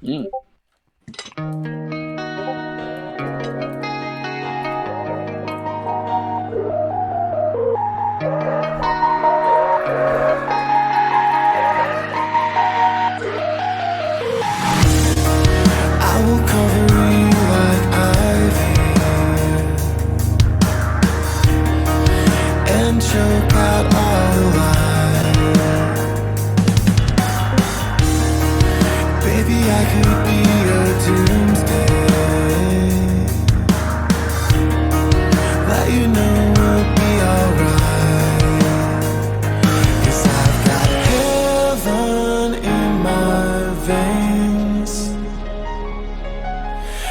Mm. I will cover you like ivy and choke out all the lies. Baby, I could be your doomsday. Let you know we'll be alright. 'Cause I've got heaven in my veins,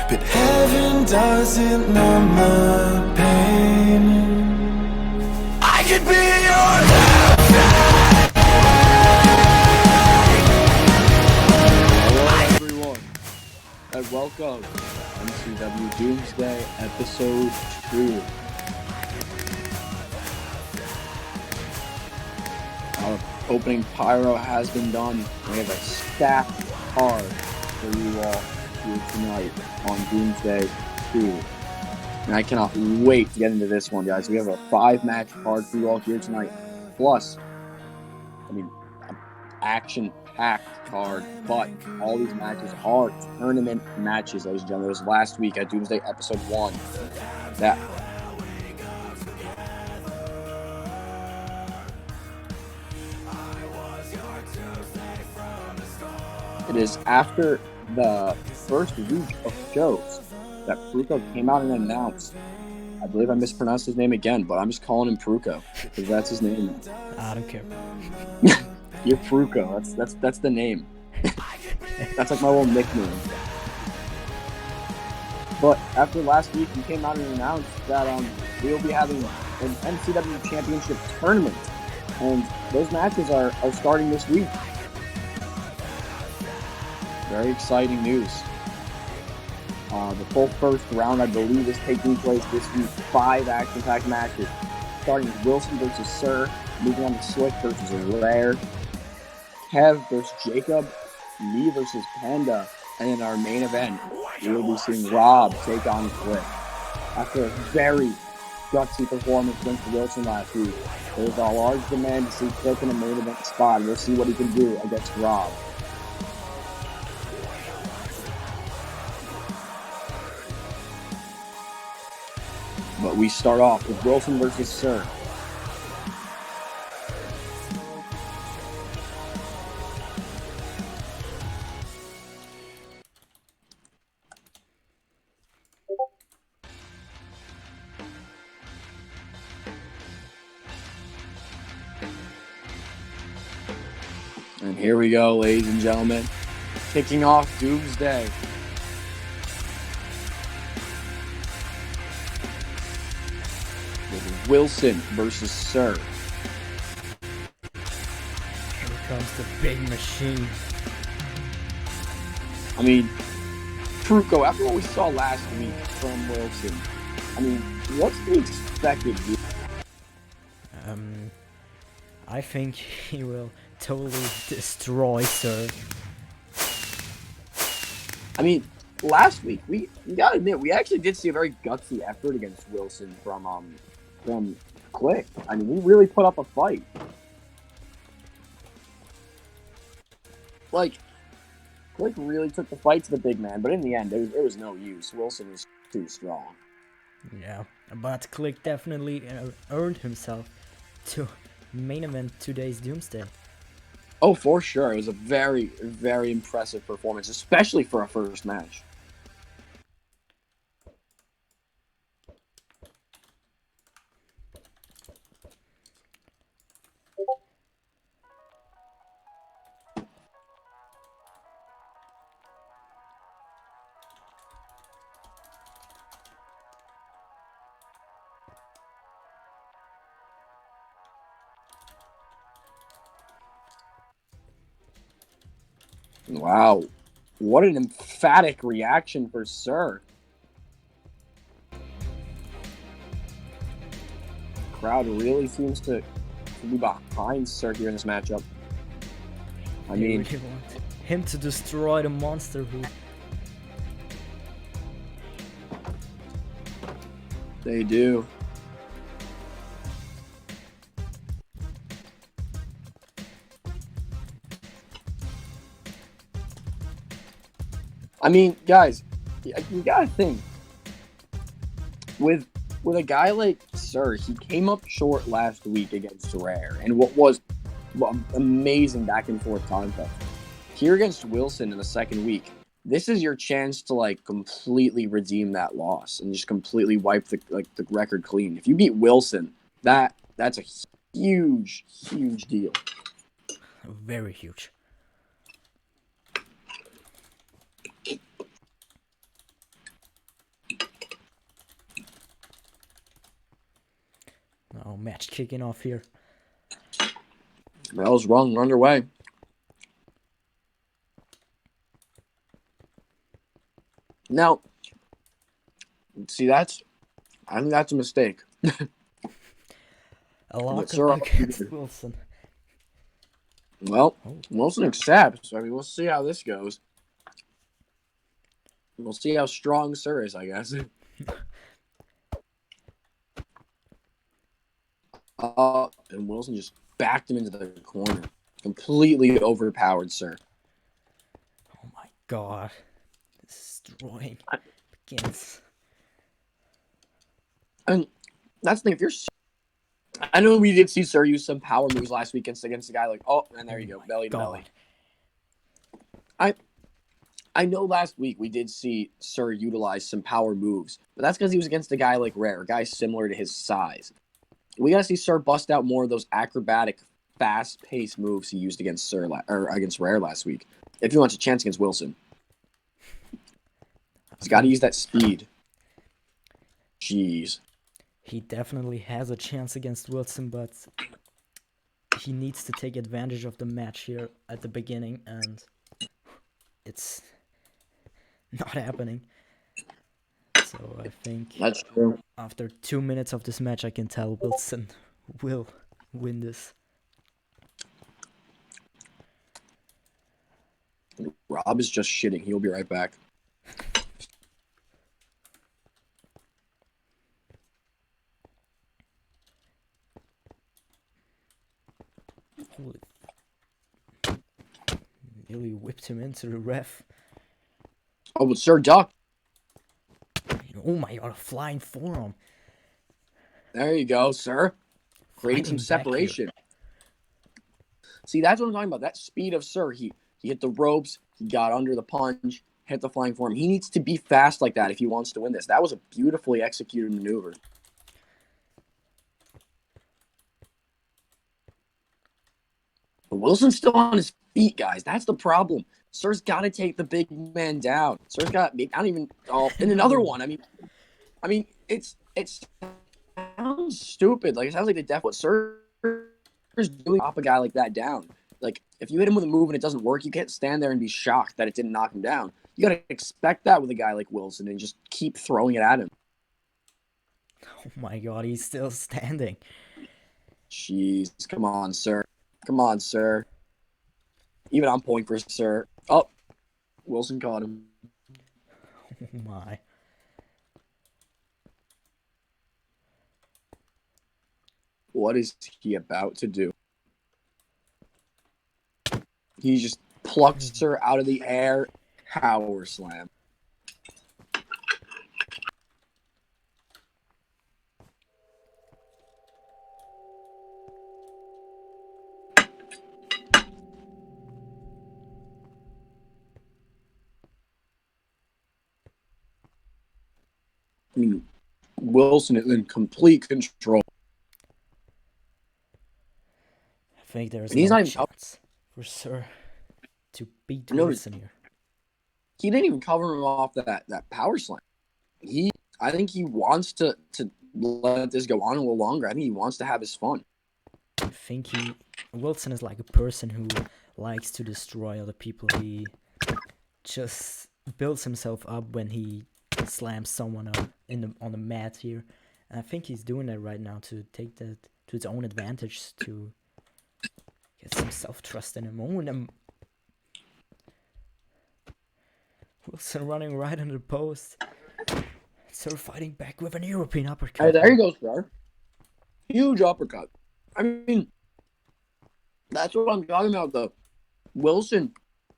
but heaven doesn't numb the pain. I could be your Hello, everyone, and welcome to MCW Doomsday, Episode 2. Our opening pyro has been done. We have a stacked card for you all here tonight on Doomsday 2. And I cannot wait to get into this one, guys. We have a 5-match card for you all here tonight. Plus, an action-packed card, but all these matches are tournament matches, ladies and gentlemen. It was last week at Doomsday Episode 1 that it is after the first week of shows that Preuko came out and announced. I believe I mispronounced his name again, but I'm just calling him Preuko because that's his name. I don't care. You're Preuko. That's the name. That's like my little nickname. But after last week, he came out and announced that we will be having an MCW Championship tournament, and those matches are starting this week. Very exciting news. The full first round, I believe, is taking place this week. 5 action-packed matches, starting with Wilson versus Sir, moving on to Slick versus Rare, Kev versus Jacob, me versus Panda, and in our main event, we will be seeing Rob take on Cliff. After a very gutsy performance against Wilson last week, there's a large demand to see Cliff in a main event spot. We'll see what he can do against Rob. But we start off with Wilson versus Sir. And here we go, ladies and gentlemen. Kicking off Doomsday. With Wilson versus Sir. Here comes the big machine. I mean, Preuko, after what we saw last week from Wilson, I mean, what's the expected? I think he will totally destroy Sir. I mean, last week we gotta admit we actually did see a very gutsy effort against Wilson from Click. I mean, he really put up a fight. Like, Click really took the fight to the big man, but in the end, it was no use. Wilson was too strong. Yeah, but Click definitely earned himself to main event today's Doomsday. Oh, for sure. It was a very, very impressive performance, especially for a first match. Wow. What an emphatic reaction for Sir. Crowd really seems to be behind Sir here in this matchup. I mean, him to destroy the monster who... They do. I mean, guys, you gotta think. With a guy like Sir, he came up short last week against Rare, and what was amazing back and forth contest. Here against Wilson in the second week, this is your chance to like completely redeem that loss and just completely wipe the record clean. If you beat Wilson, that's a huge deal. Very huge. Oh, match kicking off here. Bell's rung, we're underway. Now, see, I think that's a mistake. A lock Sir, against Wilson. Well, Wilson accepts. I mean, we'll see how this goes. We'll see how strong Sir is, I guess. And Wilson just backed him into the corner. Completely overpowered Sir. Oh my god. Destroying begins. And that's the thing, if you're... I know we did see Sir use some power moves last week against a guy like... Oh, and there you go. Belly to belly. I know last week we did see Sir utilize some power moves, but that's because he was against a guy like Rare, a guy similar to his size. We gotta see Sir bust out more of those acrobatic, fast-paced moves he used against against Rare last week. If he wants a chance against Wilson, he's got to use that speed. Jeez. He definitely has a chance against Wilson, but he needs to take advantage of the match here at the beginning, and it's not happening. So I think That's true. After 2 minutes of this match, I can tell Wilson will win this. Rob is just shitting. He'll be right back. Holy. Nearly whipped him into the ref. Oh, but Sir duck. Oh my god, a flying forearm. There you go, Sir. Creating some separation. See, that's what I'm talking about. That speed of Sir. He hit the ropes. He got under the punch. Hit the flying forearm. He needs to be fast like that if he wants to win this. That was a beautifully executed maneuver. But Wilson's still on his feet, guys. That's the problem. Sir's got to take the big man down. Sir's got. I don't even. Oh, and another one. I mean, it sounds stupid. Like it sounds like the death. What Sir's doing, pop a guy like that down. Like if you hit him with a move and it doesn't work, you can't stand there and be shocked that it didn't knock him down. You got to expect that with a guy like Wilson and just keep throwing it at him. Oh my god, he's still standing. Jeez, come on, Sir. Come on, Sir. Even I'm pulling for Sir. Oh, Wilson caught him. Oh my. What is he about to do? He just plucks Sir out of the air. Power slam. I mean, Wilson is in complete control. I think there's And he's no not even chance for Sir to beat No, Wilson here. He didn't even cover him off that power slam. I think he wants to let this go on a little longer. I think he wants to have his fun. I think Wilson is like a person who likes to destroy other people. He just builds himself up when he slams someone up on the mat here. And I think he's doing that right now to take that to his own advantage, to get some self-trust in him. Wilson running right under the post. Sir fighting back with an European uppercut. Hey, there you go, sir. Huge uppercut. I mean, that's what I'm talking about, though. Wilson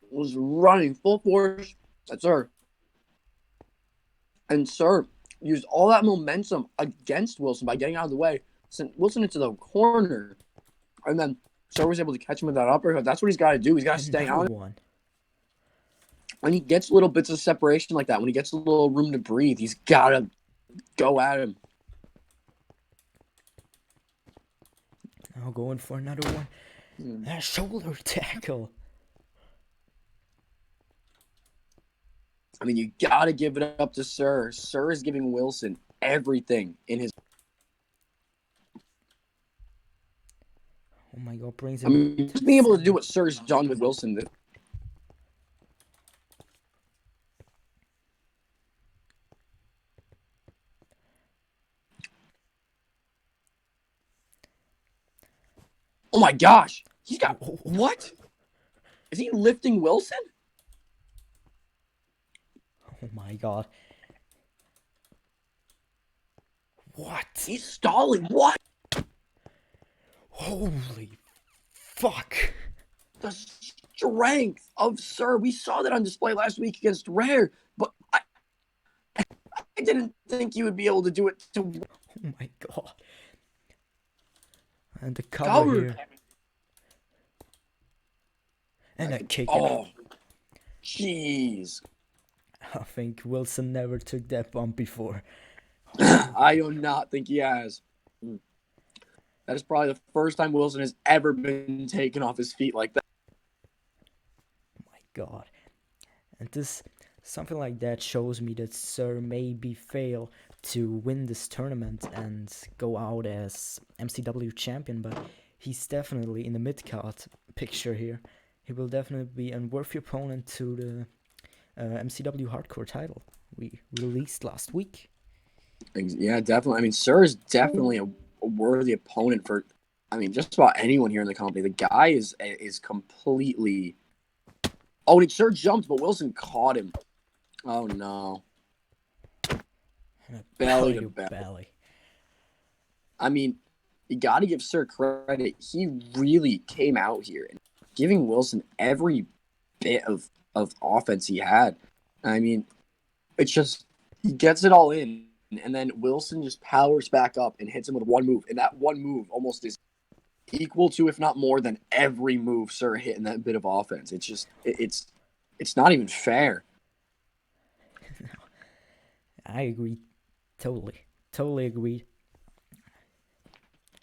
was running full force at Sir. And Sir used all that momentum against Wilson by getting out of the way, sent Wilson into the corner, and then Sir was able to catch him with that uppercut. That's what he's got to do. He's got to stay out. One. When he gets little bits of separation like that, when he gets a little room to breathe, he's got to go at him. Now going for another one. A shoulder tackle. I mean, you got to give it up to Sir. Sir is giving Wilson everything in his... Oh my God, brings him... I mean, just being able to do what Sir's done with Wilson... Oh my gosh! He's got... What? Is he lifting Wilson? Oh my God. What? He's stalling. What? Holy fuck. The strength of Sir. We saw that on display last week against Rare, but I didn't think he would be able to do it to... Oh my God. And the cover here. And a kick. Oh, jeez. I think Wilson never took that bump before. I do not think he has. That is probably the first time Wilson has ever been taken off his feet like that. Oh my God. And this, something like that shows me that Sir maybe fail to win this tournament and go out as MCW champion, but he's definitely in the mid-card picture here. He will definitely be a worthy opponent to the MCW Hardcore title we released last week. Yeah, definitely. I mean, Sir is definitely a worthy opponent for, I mean, just about anyone here in the company. The guy is completely... Oh, and Sir jumped, but Wilson caught him. Oh, no. Belly to belly. I mean, you got to give Sir credit. He really came out here and giving Wilson every bit of offense he had. I mean, it's just, he gets it all in, and then Wilson just powers back up and hits him with one move. And that one move almost is equal to, if not more than, every move Sir hit in that bit of offense. It's just, it's not even fair. I agree. Totally agreed.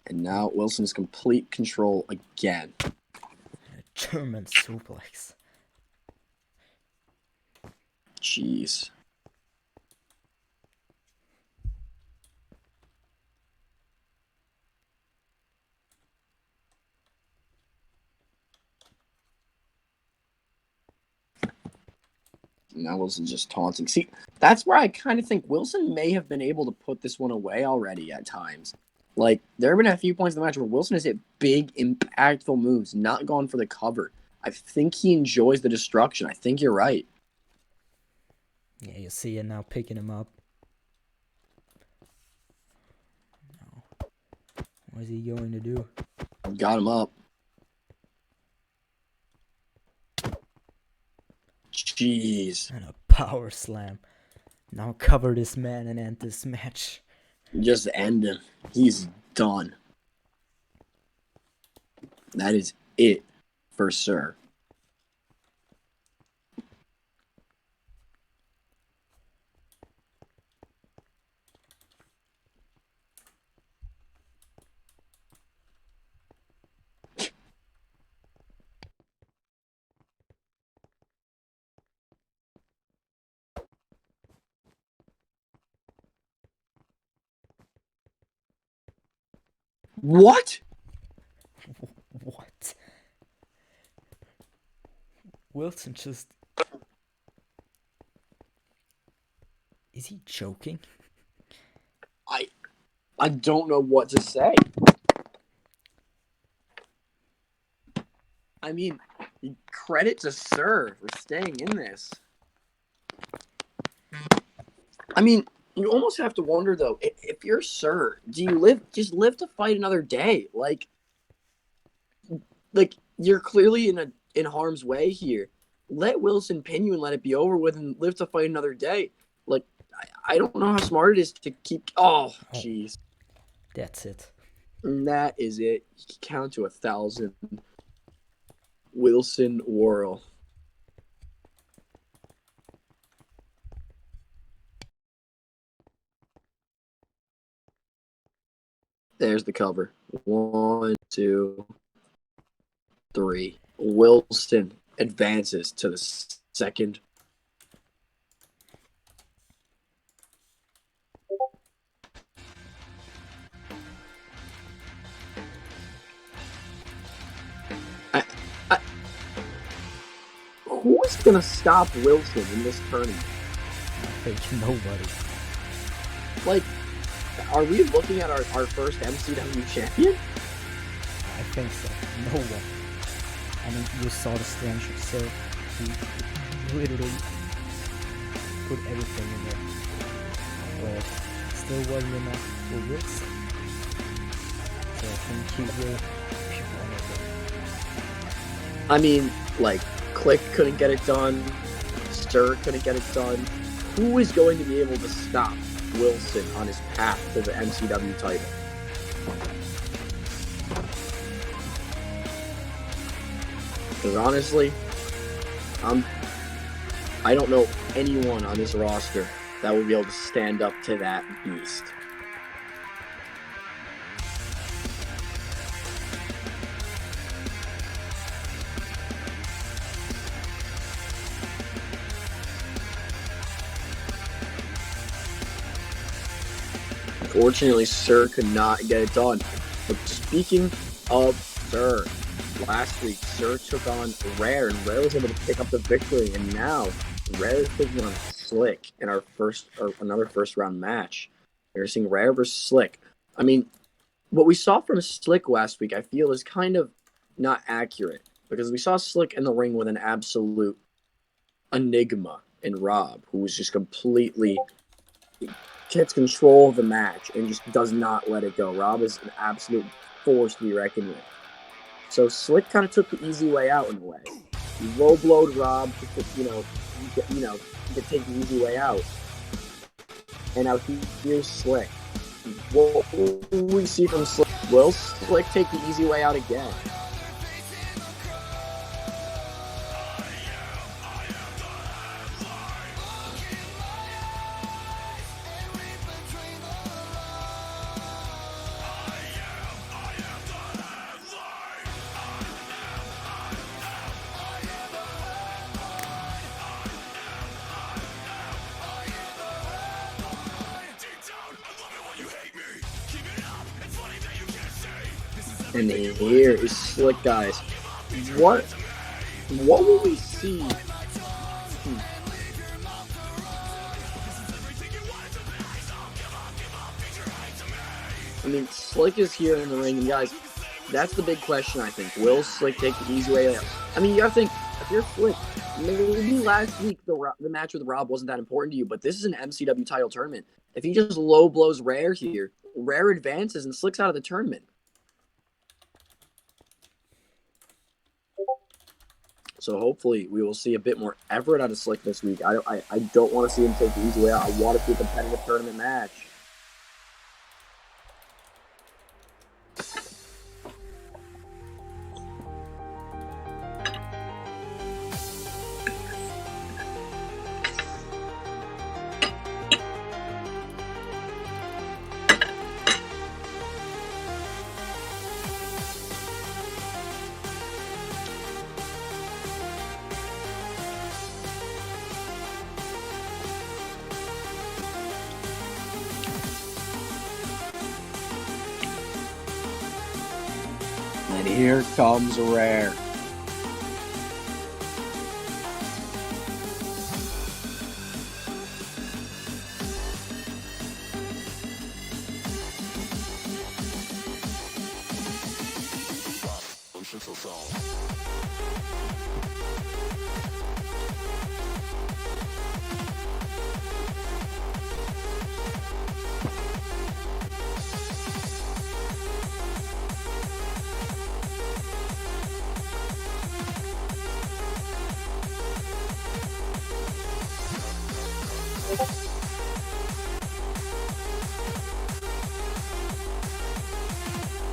And now Wilson's complete control again. A German suplex. Jeez. Now Wilson's just taunting. See, that's where I kind of think Wilson may have been able to put this one away already at times. Like, there have been a few points in the match where Wilson has hit big, impactful moves, not gone for the cover. I think he enjoys the destruction. I think you're right. Yeah, you see it now picking him up. No. What is he going to do? Got him up. Jeez. And a power slam. Now cover this man and end this match. Just end him. He's done. That is it for Sir. What? What? Wilson just... Is he joking? I don't know what to say. I mean, credit to Sir for staying in this. I mean, you almost have to wonder though, if you're Sir, do you just live to fight another day? Like you're clearly in harm's way here. Let Wilson pin you and let it be over with, and live to fight another day. Like I don't know how smart it is to keep. Oh, jeez. That's it. And that is it. You can count to 1,000. Wilson whirl. There's the cover. 1, 2, 3. Wilson advances to the second. Who is going to stop Wilson in this tournament? I think nobody. Like, are we looking at our first MCW champion? I think so. No one. I mean, you saw the strength of Sir. He literally put everything in there. But still wasn't enough for Wilson. So I think he will be one of them. I mean, like, Click couldn't get it done. Stir couldn't get it done. Who is going to be able to stop Wilson on his path to the MCW title? Because honestly, I don't know anyone on this roster that will be able to stand up to that beast. Unfortunately, Sir could not get it done. But speaking of Sir, last week Sir took on Rare, and Rare was able to pick up the victory. And now Rare is taking on Slick in another first round match. We're seeing Rare versus Slick. I mean, what we saw from Slick last week, I feel, is kind of not accurate, because we saw Slick in the ring with an absolute enigma in Rob, who was just completely gets control of the match and just does not let it go. Rob is an absolute force to be reckoned with. So Slick kind of took the easy way out in a way. He low-blowed Rob to take the easy way out. And now here's Slick. What will we see from Slick? Will Slick take the easy way out again? And here is Slick, guys. What will we see? I mean, Slick is here in the ring, and guys, that's the big question, I think. Will Slick take the easy way out? I mean, you gotta think, if you're Slick, maybe last week the match with Rob wasn't that important to you, but this is an MCW title tournament. If he just low blows Rare here, Rare advances and Slick's out of the tournament. So hopefully we will see a bit more effort out of Slick this week. I don't want to see him take the easy way out. I want to see a competitive tournament match. And here comes Rare.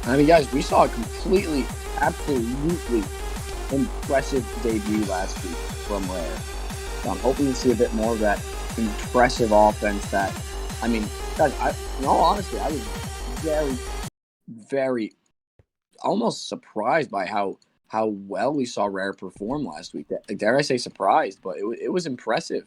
I mean, guys, we saw a completely, absolutely impressive debut last week from Rare. So I'm hoping to see a bit more of that impressive offense that, I mean, guys, in all honesty, I was very, very almost surprised by how well we saw Rare perform last week. Dare I say surprised, but it was impressive.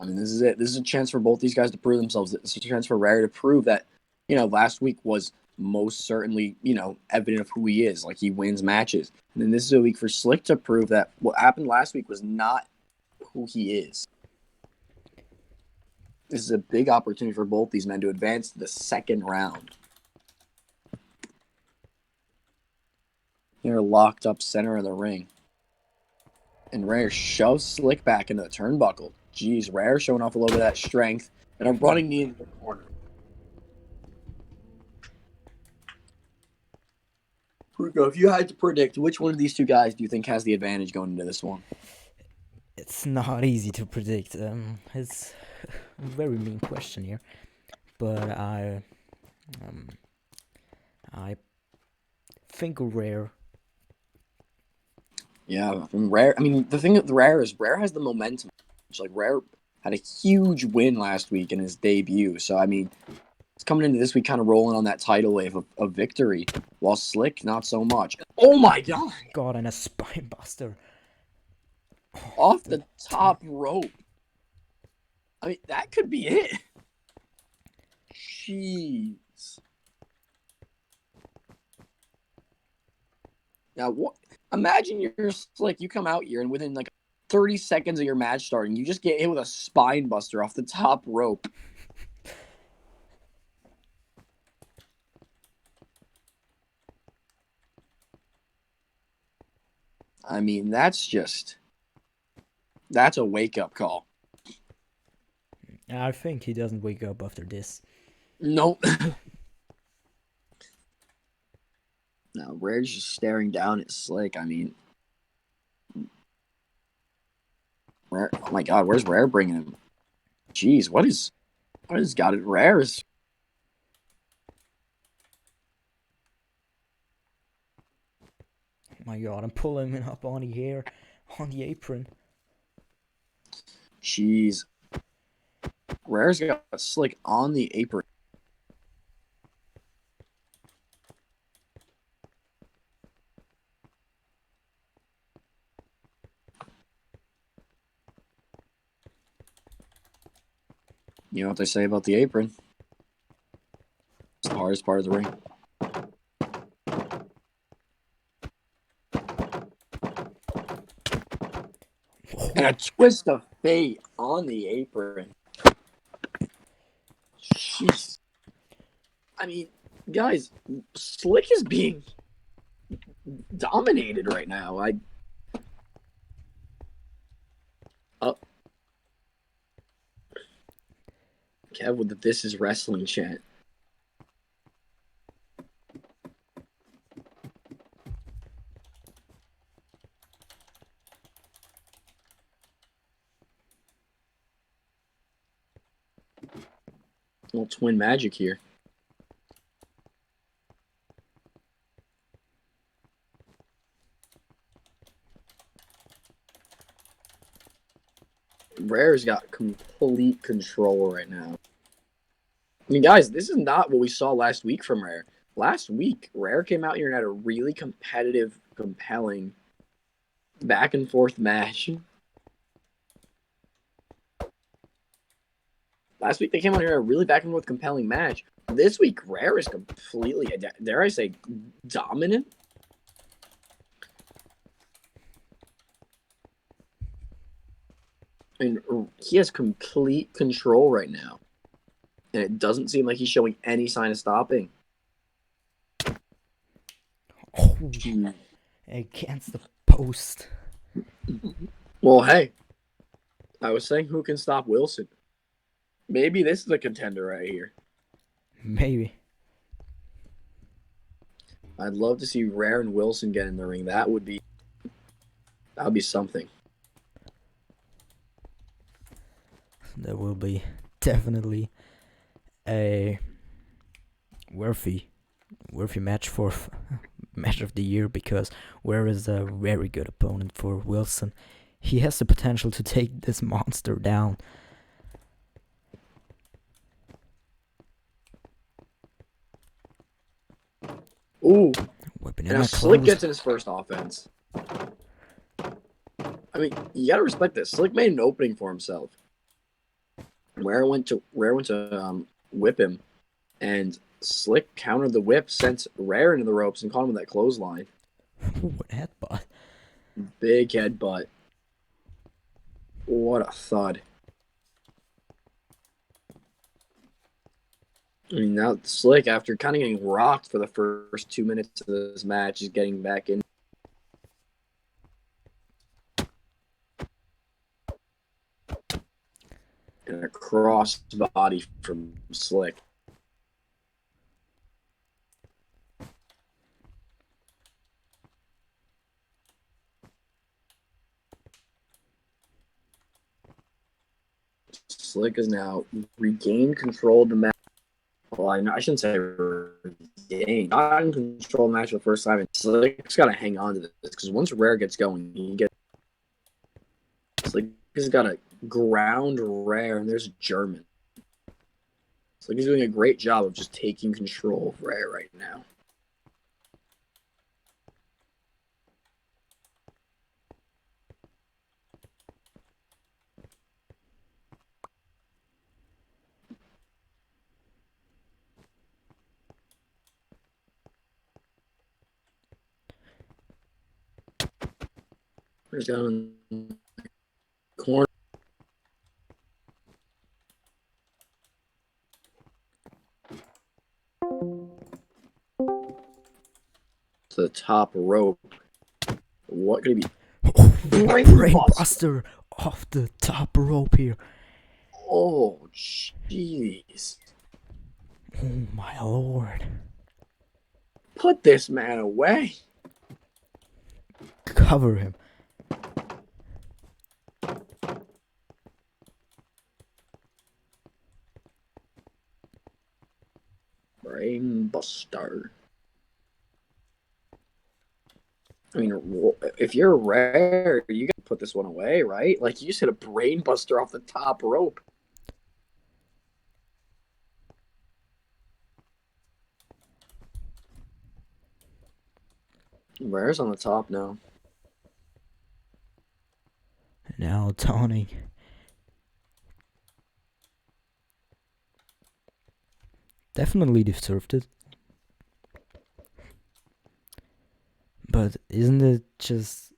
I mean, this is it. This is a chance for both these guys to prove themselves. It's a chance for Rare to prove that, last week was most certainly, evident of who he is. Like, he wins matches. And then this is a week for Slick to prove that what happened last week was not who he is. This is a big opportunity for both these men to advance to the second round. They're locked up center of the ring. And Rare shoves Slick back into the turnbuckle. Jeez, Rare showing off a little bit of that strength. And a running knee into the corner. Preuko, if you had to predict, which one of these two guys do you think has the advantage going into this one? It's not easy to predict. It's a very mean question here. But I think Rare. Yeah, from Rare. I mean, the thing with Rare is Rare has the momentum. Like, Rare had a huge win last week in his debut. So, I mean, it's coming into this week kind of rolling on that tidal wave of victory, while Slick, not so much. Oh, my God. God, and a spine buster. Off the top rope. I mean, that could be it. Jeez. Now, what? Imagine you're Slick. You come out here, and within like 30 seconds of your match starting, you just get hit with a spine buster off the top rope. I mean, that's a wake-up call. I think he doesn't wake up after this. Nope. Now, Rare's just staring down at Slick. I mean, Rare, oh my God, where's Rare bringing him? Jeez, what is got it? Rare is... Oh my God, I'm pulling him up on the air, on the apron. Jeez. Rare's got Slick on the apron. You know what they say about the apron? It's the hardest part of the ring. And a twist of fate on the apron. Jeez. I mean, guys, Slick is being dominated right now. Kev with the "This is Wrestling" chant. Little twin magic here. Rare's got complete control right now. I mean, guys, this is not what we saw last week from Rare. Last week, Rare came out here and had a really competitive, compelling, back-and-forth match. Last week, they came out here and had a really back-and-forth, compelling match. This week, Rare is completely, dare I say, dominant. I mean, he has complete control right now. And it doesn't seem like he's showing any sign of stopping. Oh, against the post. Well, hey. I was saying, who can stop Wilson? Maybe this is a contender right here. Maybe. I'd love to see Rare and Wilson get in the ring. That would be something. That will be definitely a worthy match for match of the year, because Ware is a very good opponent for Wilson. He has the potential to take this monster down. Ooh, Whipping and in now a Slick close. gets in his first offense. I mean, you gotta respect this. Slick made an opening for himself. Rare went to whip him, and Slick countered the whip, sent Rare into the ropes, and caught him with that clothesline. Ooh, what headbutt. Big headbutt. What a thud. I mean, now Slick, after kind of getting rocked for the first 2 minutes of this match, is getting back in. And a cross body from Slick. Slick has now regained control of the match. Well, I shouldn't say regained. Not in control of the match for the first time. And Slick's got to hang on to this, because once Rare gets going, Slick has got to ground Rare, and there's German. Slick is doing a great job of just taking control of Rare right now. Rare's down in the corner. To the top rope. What could it be? Brain buster off the top rope here. Oh, jeez. Oh my lord. Put this man away. Cover him. Brain buster. I mean, if you're Rare, you gotta put this one away, right? Like, you just hit a brain buster off the top rope. Rare's on the top now. Now taunting. Definitely deserved it. But isn't it just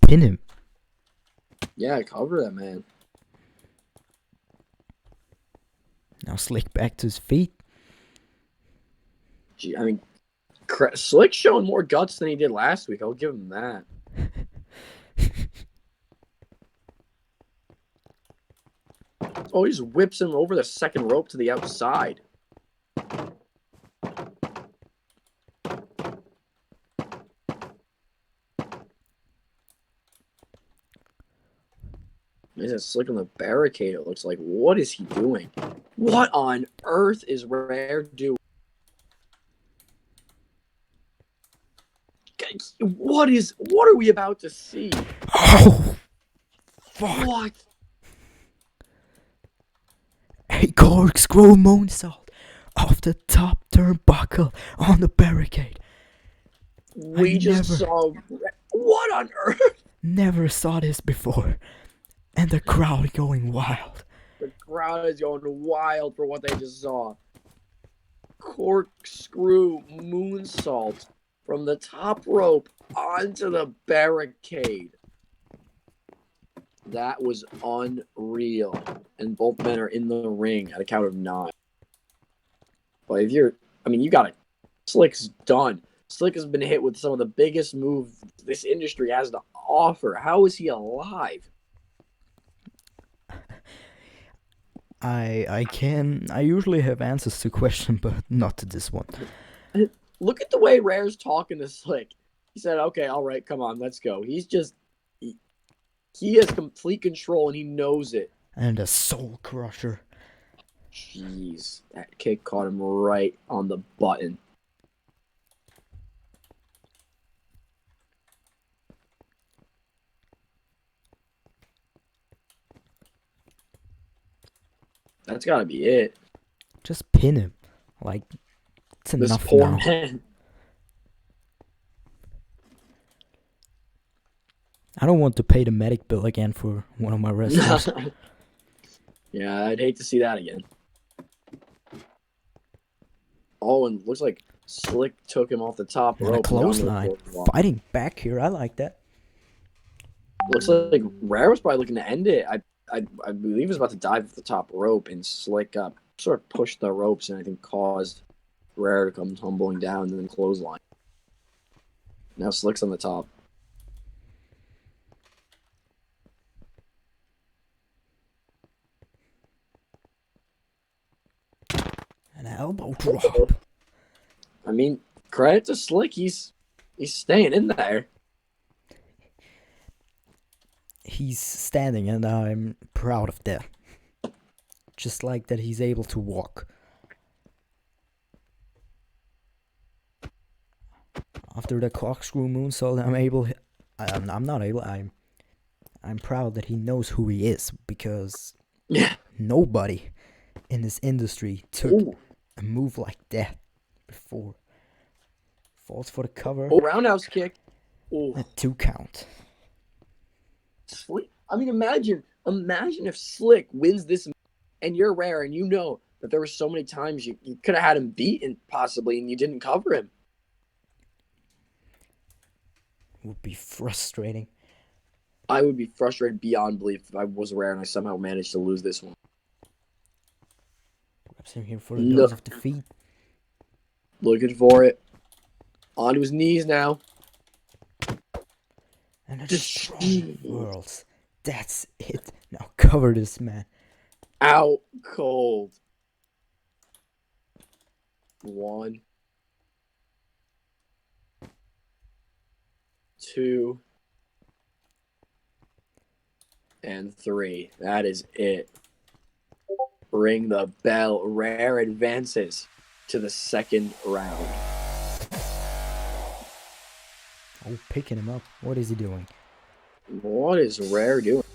pin him? Yeah, cover that man. Now Slick back to his feet. Gee, I mean, Slick's showing more guts than he did last week. I'll give him that. Oh, he just whips him over the second rope to the outside. He's just Slick on the barricade, it looks like. What is he doing? What on earth is Rare doing? What are we about to see? Oh, fuck. What? A corkscrew moonsault off the top turnbuckle on the barricade. We just saw... What on earth? Never saw this before. And the crowd going wild. The crowd is going wild for what they just saw. Corkscrew moonsault from the top rope onto the barricade. That was unreal. And both men are in the ring at a count of 9. But if you're... I mean, you got to... Slick's done. Slick has been hit with some of the biggest moves this industry has to offer. How is he alive? I usually have answers to question, but not to this one. look at the way Rare's talking to Slick. He said, "Okay, all right, come on, let's go." He's just he has complete control and he knows it. And a soul crusher. Jeez, that kick caught him right on the button. That's got to be it. Just pin him. Like, it's This enough poor now. man. I don't want to pay the medic bill again for one of my wrestlers. Yeah, I'd hate to see that again. Oh, and looks like Slick took him off the top And a rope. and down to the clothesline. fourth wall. Fighting back here. I like that. Looks like Rare was probably looking to end it. I believe he was about to dive off the top rope, and Slick sort of pushed the ropes and I think caused Rare to come tumbling down and then clothesline. Now Slick's on the top. An elbow drop. I mean, credit to Slick. He's staying in there. He's standing, and I'm proud of that. Just like that, he's able to walk. After the corkscrew moonsault, I'm proud that he knows who he is, because Yeah. nobody in this industry took Ooh. a move like that before. Falls for the cover. Oh, roundhouse kick. Ooh. A 2 count. Slick. I mean, imagine if Slick wins this, and you're Rare, and you know that there were so many times you could have had him beaten possibly, and you didn't cover him. Would be frustrating. I would be frustrated beyond belief if I was Rare and I somehow managed to lose this one. Grabs him here for the nose of defeat. Looking for it. Onto his knees now. And a strong worlds. That's it. Now cover this man. Out cold. 1, 2, and 3. That is it. Ring the bell. Rare advances to the second round. Oh, picking him up. What is he doing? What is Rare doing?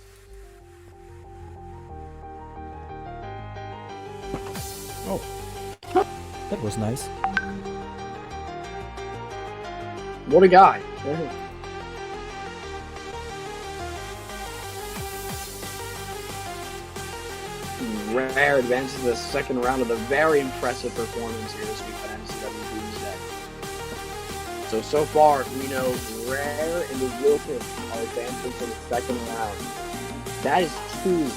Oh, that was nice. What a guy. Rare advances to the second round of the very impressive performance here this week on MCW Doomsday. So far, we know Rare and the Wilson are advancing to the second round. That is 2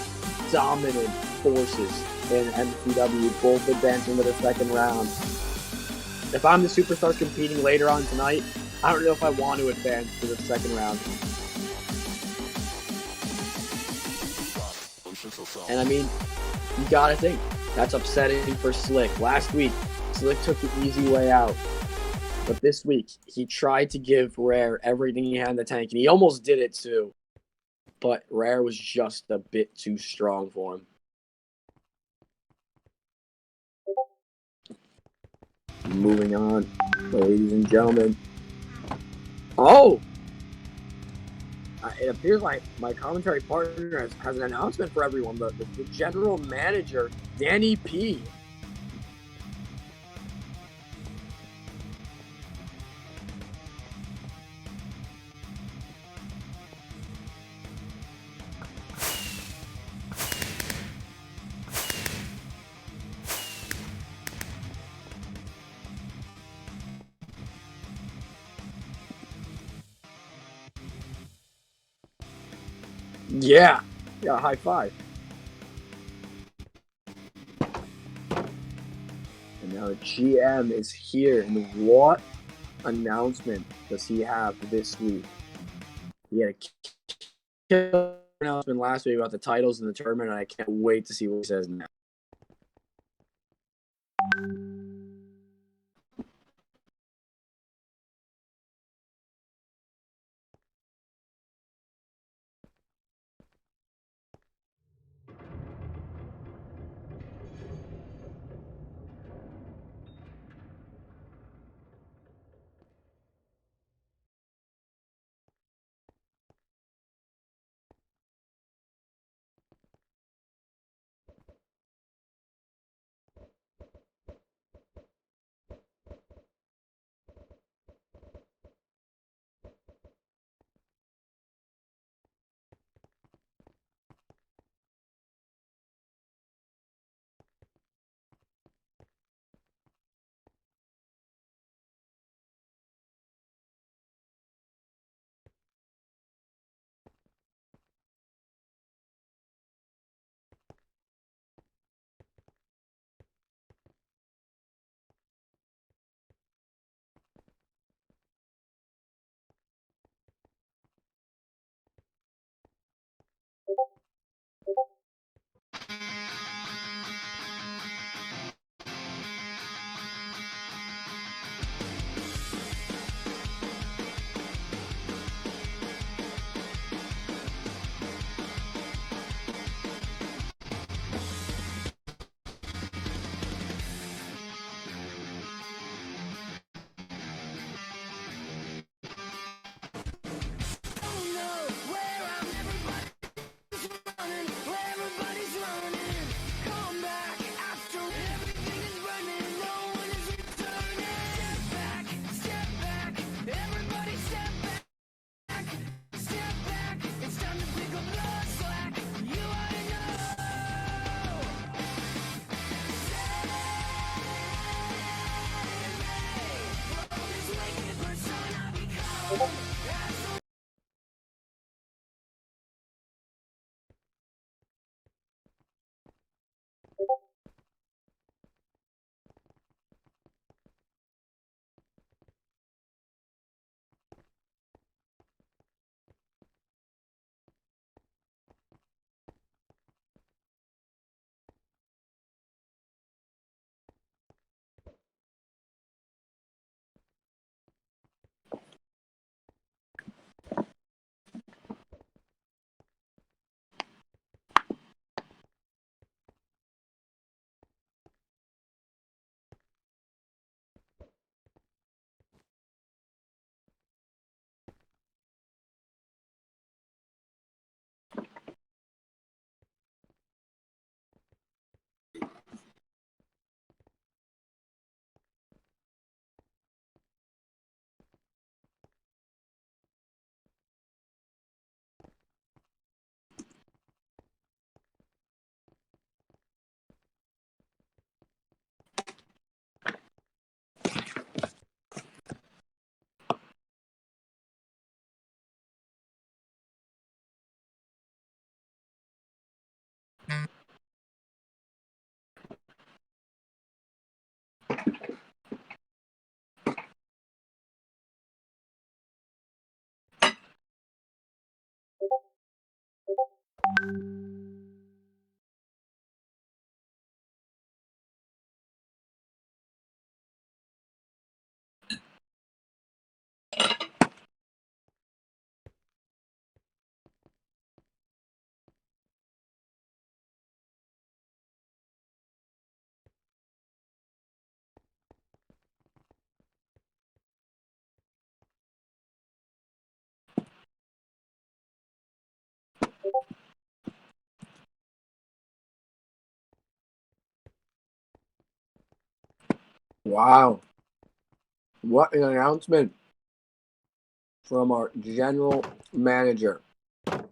dominant forces in MCW, both advancing to the second round. If I'm the superstars competing later on tonight, I don't know if I want to advance to the second round. And I mean, you gotta think, that's upsetting for Slick. Last week, Slick took the easy way out. But this week, he tried to give Rare everything he had in the tank, and he almost did it too. But Rare was just a bit too strong for him. Moving on, ladies and gentlemen. Oh! It appears like my commentary partner has an announcement for everyone. The general manager, Danny P. Yeah, high five. And now the GM is here, and what announcement does he have this week? He had a killer announcement last week about the titles in the tournament, and I can't wait to see what he says now. Wow. What an announcement from our general manager. The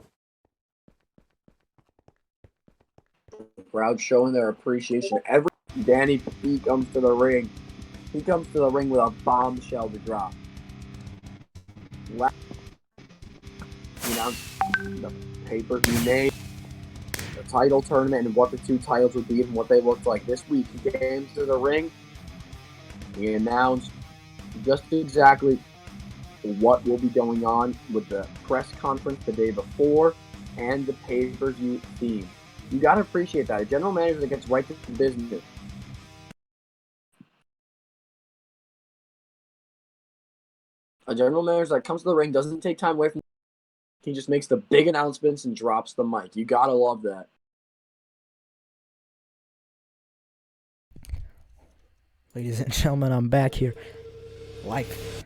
crowd showing their appreciation. Every Danny P comes to the ring. He comes to the ring with a bombshell to drop. He announced the pay-per-view name, the title tournament, and what the two titles would be and what they looked like. This week, he came to the ring. He announced just exactly what will be going on with the press conference the day before and the pay-per-view theme. You got to appreciate that. A general manager that gets right to the business. A general manager that comes to the ring, doesn't take time away from. He just makes the big announcements and drops the mic. You got to love that. Ladies and gentlemen, I'm back here. Live.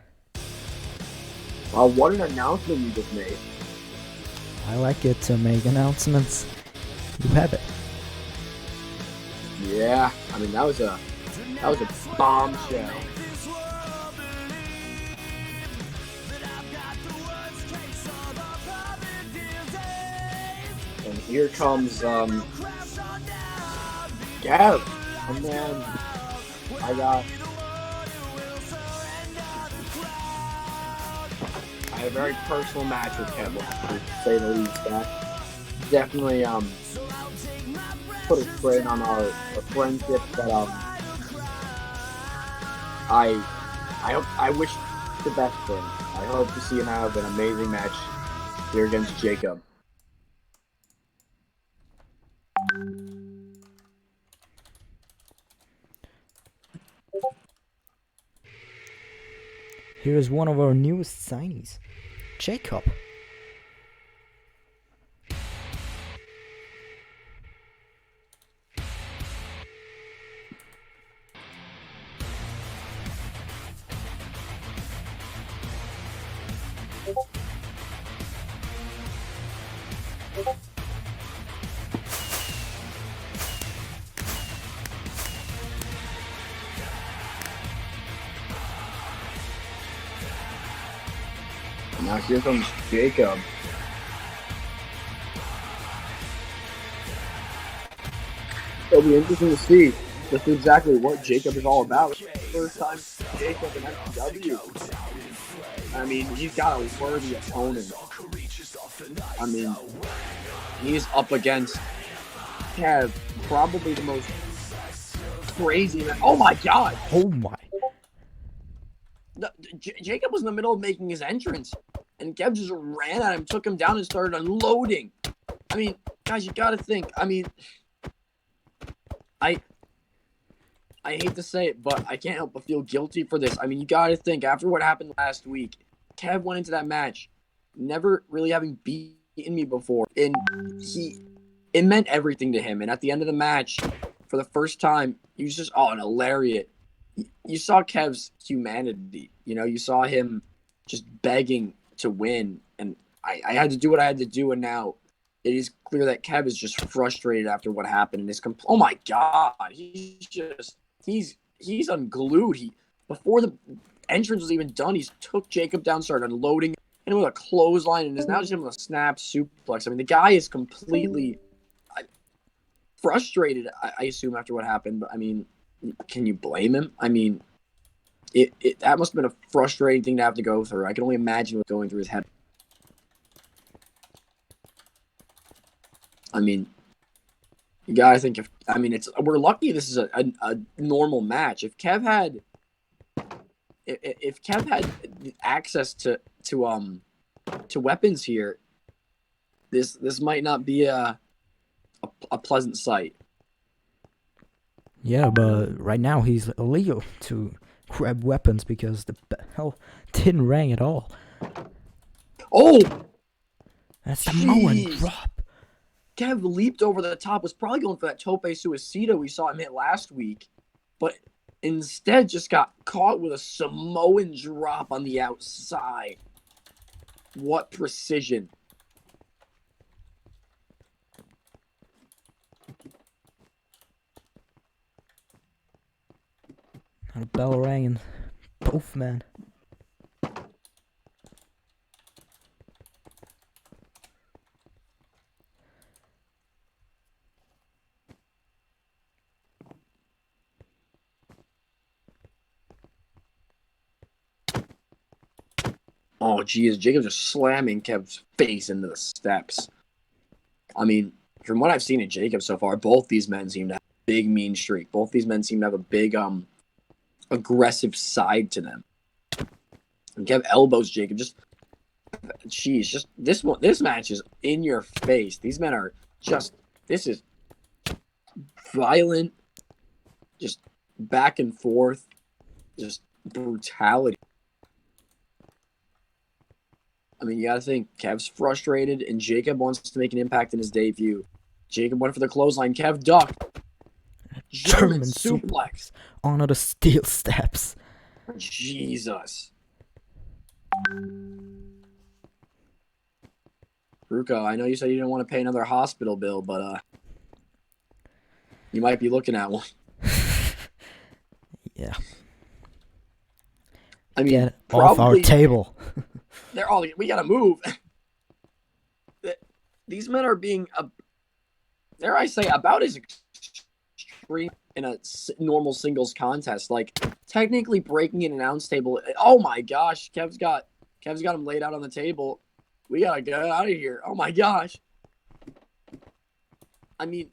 Wow, what an announcement you just made. I like it to make announcements. You have it. Yeah, I mean that was a bombshell. And here comes Gav, and then I had a very personal match with Kev last week, to say the least. That definitely put a strain on our friendship. But I wish the best for him. I hope to see him have an amazing match here against Jacob. Here is one of our newest signees, Jacob. Now here comes Jacob. It'll be interesting to see just exactly what Jacob is all about. First time Jacob in MCW. I mean, he's got a worthy opponent. I mean, he's up against Kev, probably the most crazy. Oh my God! Oh my. Jacob was in the middle of making his entrance, and Kev just ran at him, took him down, and started unloading. I mean, guys, you gotta think. I mean, I hate to say it, but I can't help but feel guilty for this. I mean, you gotta think, after what happened last week, Kev went into that match never really having beaten me before, and it meant everything to him. And at the end of the match, for the first time, he was just an lariat. You saw Kev's humanity. You know, you saw him just begging to win, and I had to do what I had to do, and now it is clear that Kev is just frustrated after what happened, and is oh my God, he's unglued. Before the entrance was even done, he took Jacob down, started unloading him with a clothesline, and is now just him with a snap suplex. I mean, the guy is completely frustrated, I assume, after what happened. But I mean, can you blame him? I mean, that must have been a frustrating thing to have to go through. I can only imagine what's going through his head. I mean, you gotta think we're lucky this is a normal match. If Kev had access to weapons here, this might not be a pleasant sight. Yeah, but right now he's illegal to grab weapons because the bell didn't ring at all. Oh! That's Samoan drop. Kev leaped over the top, was probably going for that tope suicida we saw him hit last week, but instead just got caught with a Samoan drop on the outside. What precision. And a bell rang and poof, man. Oh, geez, Jacob just slamming Kev's face into the steps. I mean, from what I've seen of Jacob so far, both these men seem to have a big mean streak. Both these men seem to have a big aggressive side to them. And Kev elbows Jacob. Just this match is in your face. These men are this is violent, just back and forth, just brutality. I mean, you got to think, Kev's frustrated, and Jacob wants to make an impact in his debut. Jacob went for the clothesline. Kev ducked. German suplex. Onto the steel steps. Jesus. Preuko, I know you said you didn't want to pay another hospital bill, but you might be looking at one. Yeah. I mean, get off our table. We gotta move. These men are being, dare I say, about as extreme in a normal singles contest. Like, technically breaking an announce table. Oh my gosh, Kev's got him laid out on the table. We gotta get out of here. Oh my gosh. I mean,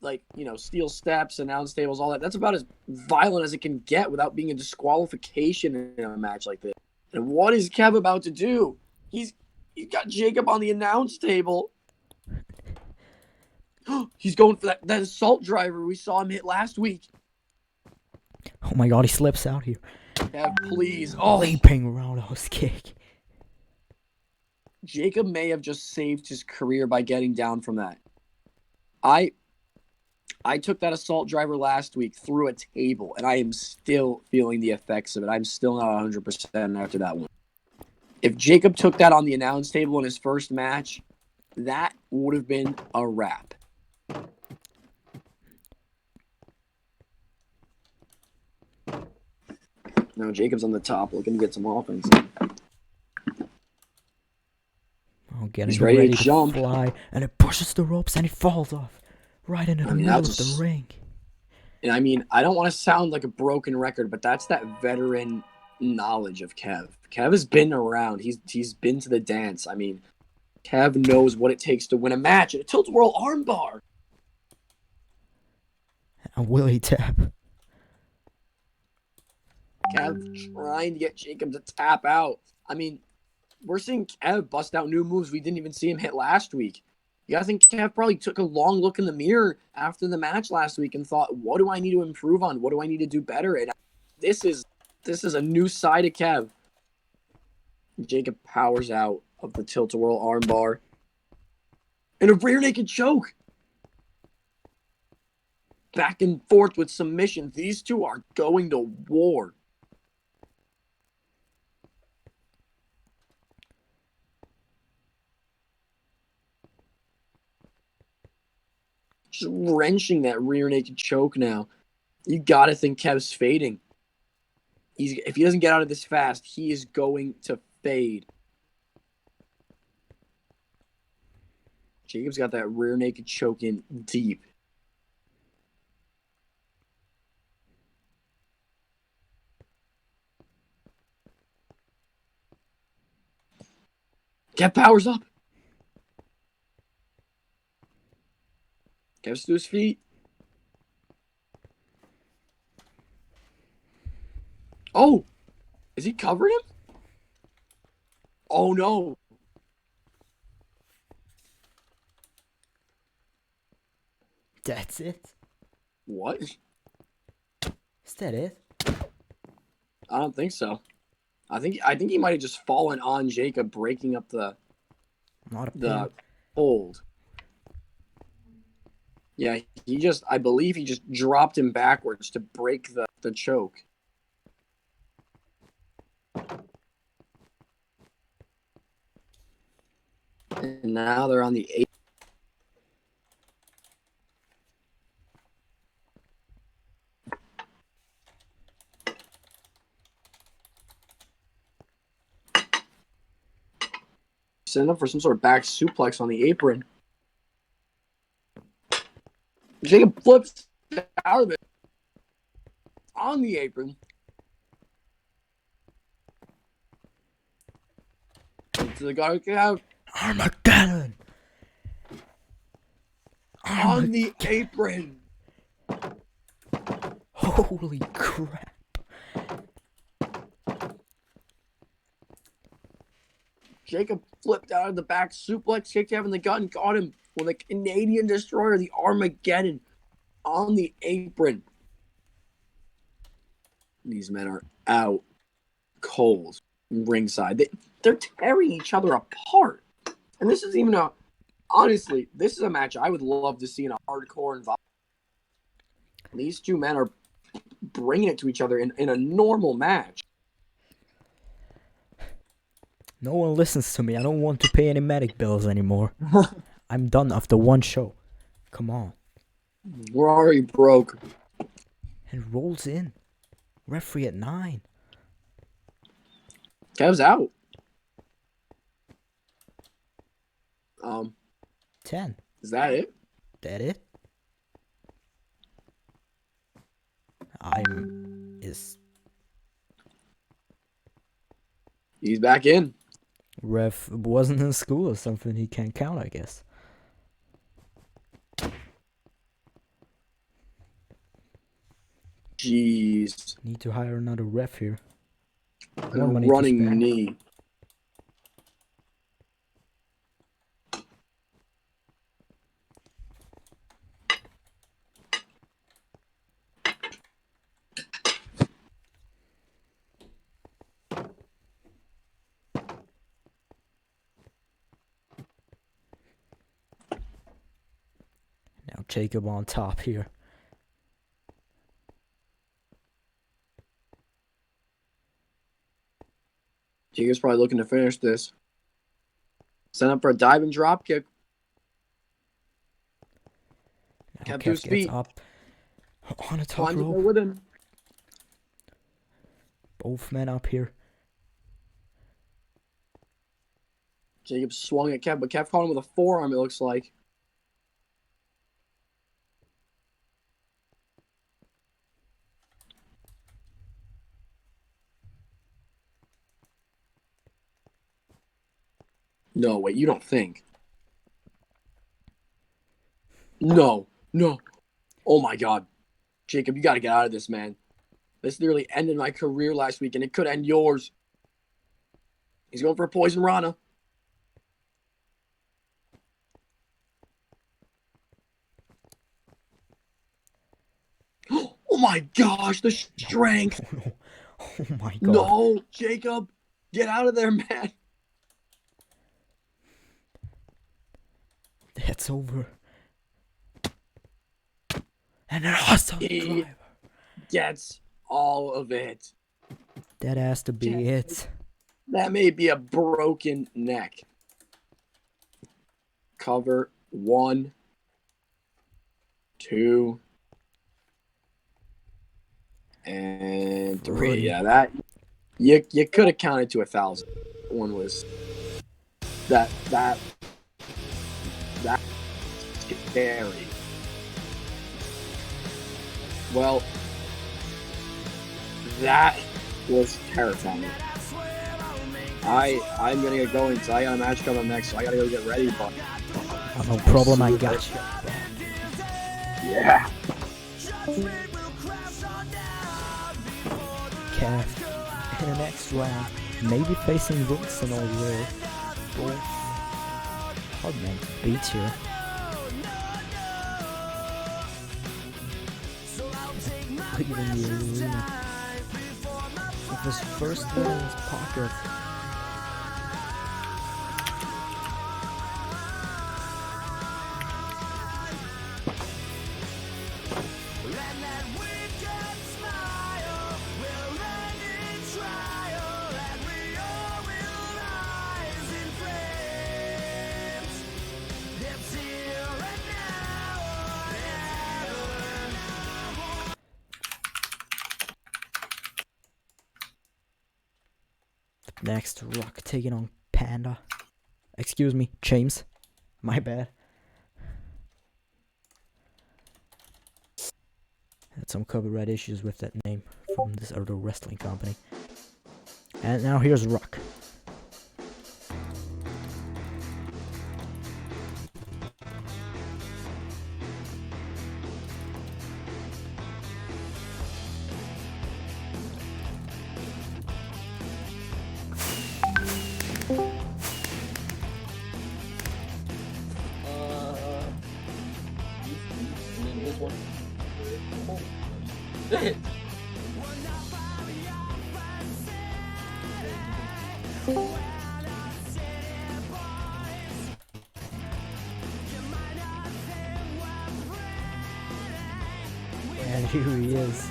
like, you know, steel steps, announce tables, all that. That's about as violent as it can get without being a disqualification in a match like this. And what is Kev about to do? He's got Jacob on the announce table. He's going for that assault driver we saw him hit last week. Oh my God, he slips out here. Kev, please. Oh, leaping roundhouse kick. Jacob may have just saved his career by getting down from that. I took that assault driver last week through a table, and I am still feeling the effects of it. I'm still not 100% after that one. If Jacob took that on the announce table in his first match, that would have been a wrap. Now Jacob's on the top looking to get some offense. Oh, getting He's ready to to jump. fly, and it pushes the ropes and it falls off right into the middle of the ring. And I mean, I don't want to sound like a broken record, but that's that veteran knowledge of Kev. Kev has been around. He's been to the dance. I mean, Kev knows what it takes to win a match at a tilt-a-whirl armbar. And will he tap? Kev trying to get Jacob to tap out. I mean, we're seeing Kev bust out new moves we didn't even see him hit last week. You guys think Kev probably took a long look in the mirror after the match last week and thought, what do I need to improve on? What do I need to do better? And this is a new side of Kev. Jacob powers out of the tilt-a-whirl armbar. And a rear naked choke. Back and forth with submission. These two are going to war. Just wrenching that rear naked choke now. You got to think Kev's fading. If he doesn't get out of this fast, he is going to fade. Jacob's got that rear naked choke in deep. Kev powers up. Kev's to his feet. Oh! Is he covering him? Oh no. That's it? What? Is that it? I don't think so. I think he might have just fallen on Jacob, breaking up the hold. Yeah, I believe he just dropped him backwards to break the choke. And now they're on the 8th. Setting up for some sort of back suplex on the apron. Jacob flips out of it on the apron. To the guard out. Armageddon! On the apron. Holy crap. Jacob flipped out of the back suplex, kicked Kevin the gut, and caught him with a Canadian Destroyer, the Armageddon, on the apron. These men are out cold ringside. They're tearing each other apart. And this is even honestly, this is a match I would love to see in a hardcore environment. These two men are bringing it to each other in a normal match. No one listens to me. I don't want to pay any medic bills anymore. I'm done after one show. Come on. We're already broke. And rolls in. Referee at 9. Kev's out. 10. Is that it? That it? He's back in. Ref wasn't in school or something. He can't count, I guess. Jeez. Need to hire another ref here. More money running knee. Now Jacob on top here. Jacob's probably looking to finish this. Set up for a diving drop kick. Kept to his feet. Up on the top rope. With him. Both men up here. Jacob swung at Kev, but Kev caught him with a forearm, it looks like. No, wait, you don't think. No. Oh my God. Jacob, you got to get out of this, man. This nearly ended my career last week, and it could end yours. He's going for a poison Rana. Oh my gosh, the strength. No. Oh my God. No, Jacob, get out of there, man. That's over. And an awesome He driver. gets all of it. That has to be it. That may be a broken neck. Cover 1, 2, and 3. Yeah, that you could have counted to 1,000. One was that scary. Well, that was terrifying. I'm gonna get going because I got a match coming next, so I gotta go get ready. But no problem, I got you. yeah. Kev in the next round, maybe facing Wilson or Will. Both hard man to beat here. Leaving the arena with his first win in his pocket. Next, Ruck taking on Panda. Excuse me, James. My bad. Had some copyright issues with that name from this other wrestling company. And now here's Ruck. This one. And here he is.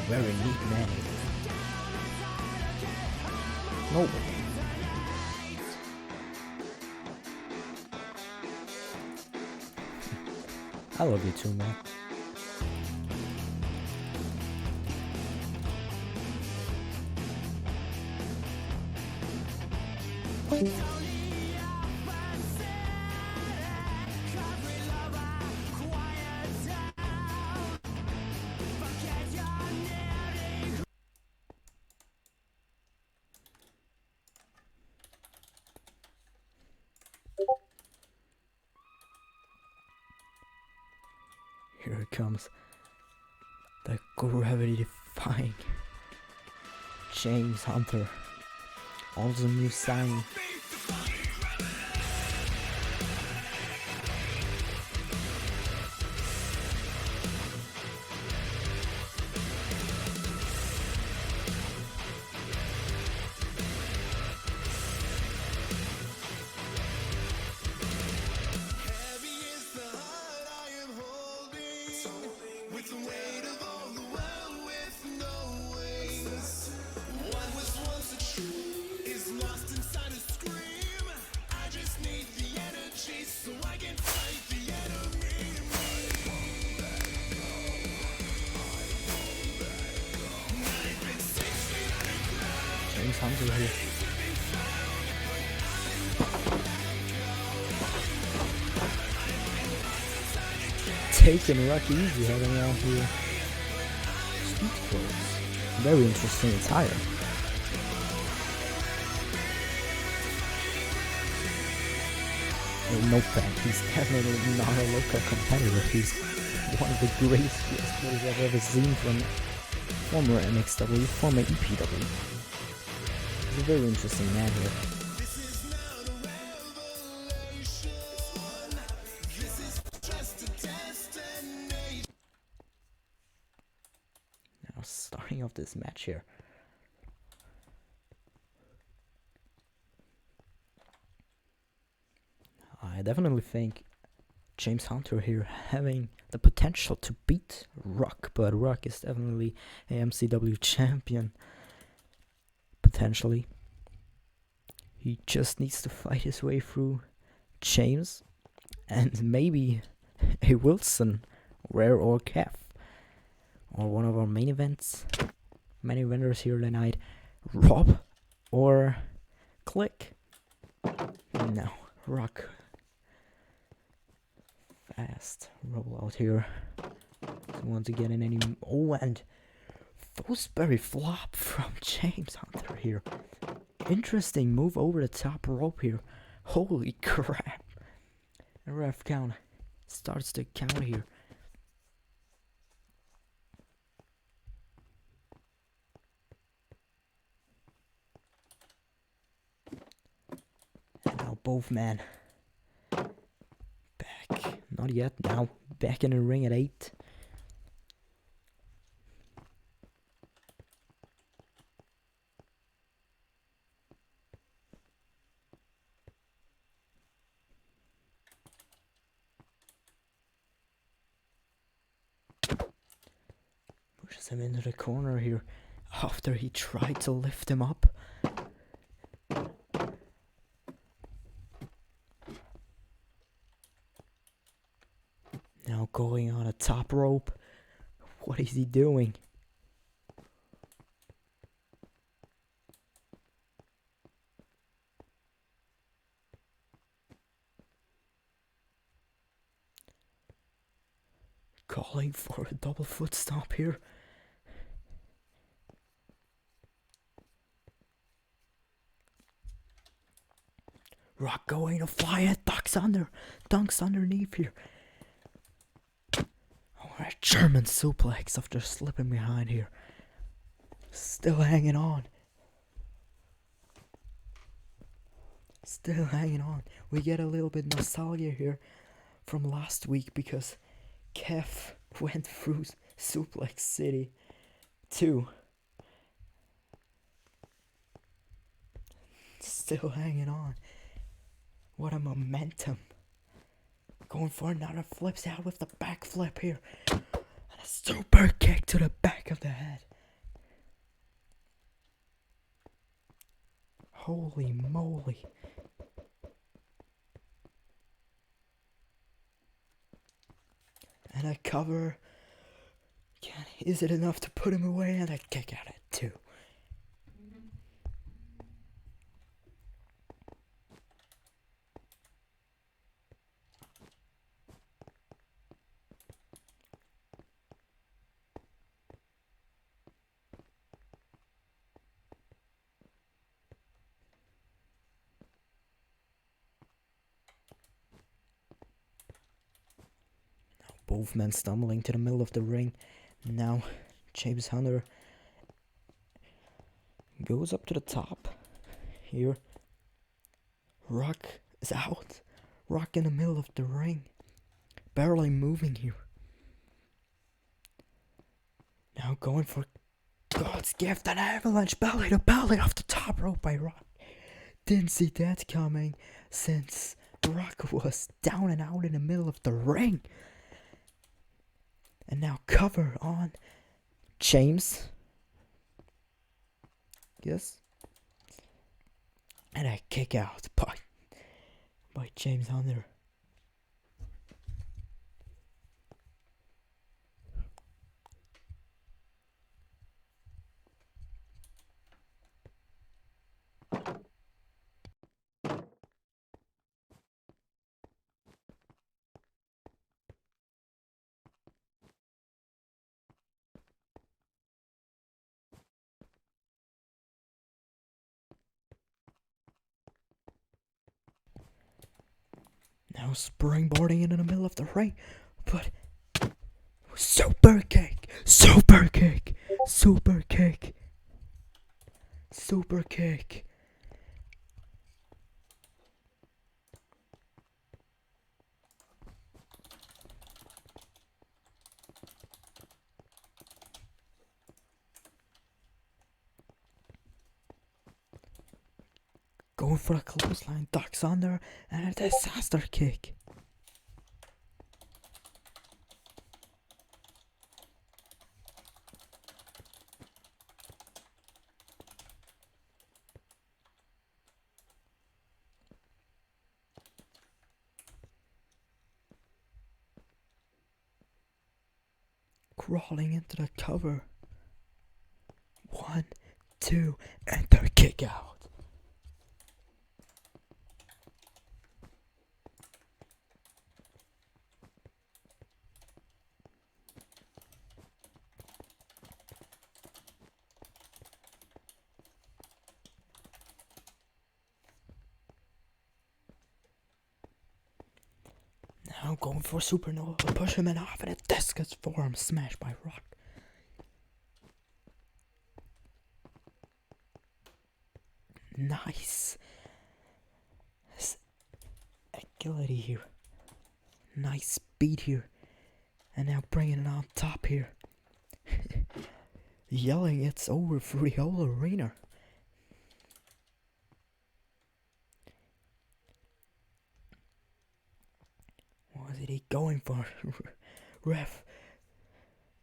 Very neat man. No. I love you too, man. Here it comes. The gravity-defying James Hunter. Also new signing. James Hunter here. Taking Ruck easy heading out here. Street clothes. Very interesting attire. Oh, no thank. He's definitely not a local competitor. He's one of the greatest PS players I've ever seen from former MXW, former EPW. He's a very interesting man here. Now starting off this match here. I definitely think James Hunter here having the potential to beat Ruck, but Ruck is definitely a MCW champion. Potentially. He just needs to fight his way through James and maybe a Wilson, Rare or Kev. Or one of our main eventers here tonight, Rob or Click. No, Ruck. Fast roll out here. Don't want to get in any. Oh, and Fosbury flop from James Hunter here. Interesting move over the top rope here. Holy crap. The ref count starts to count here. And now both men back. Not yet. Now back in the ring at 8. Pushes him into the corner here after he tried to lift him up. Now going on a top rope. What is he doing? Calling for a double foot stomp here. Rock going to fly it, dunks underneath here. Oh, a German suplex after slipping behind here. Still hanging on. Still hanging on. We get a little bit nostalgia here from last week because Kev went through Suplex City too. Still hanging on. What a momentum. Going for another flips out with the back flip here. And a super kick to the back of the head. Holy moly. And a cover. Is it enough to put him away? And a kick out at 2. Both men stumbling to the middle of the ring. Now James Hunter goes up to the top here. Ruck is out. Ruck in the middle of the ring. Barely moving here. Now going for God's gift, an avalanche belly to belly off the top rope by Ruck. Didn't see that coming since Ruck was down and out in the middle of the ring. And now cover on James. Yes. And a kick out by James Hunter. Now springboarding into the middle of the ring, but super kick, super kick, super kick, super kick. Going for a clothesline, ducks under, and a disaster kick. Crawling into the cover. 1, 2, and the kick out. Now going for supernova, push him in off, and a discus forearm smash by Ruck. Nice agility here. Nice speed here. And now bringing it on top here. Yelling it's over through the whole arena. What is he going for? Ref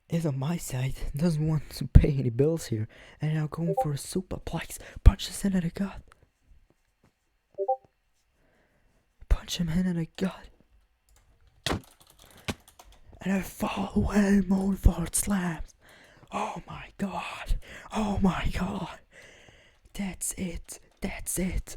is on my side. Doesn't want to pay any bills here. And now going for a superplex. Punches into the gut. Punch him into the gut. And a fall away mode forward slams. Oh my god. Oh my god. That's it. That's it.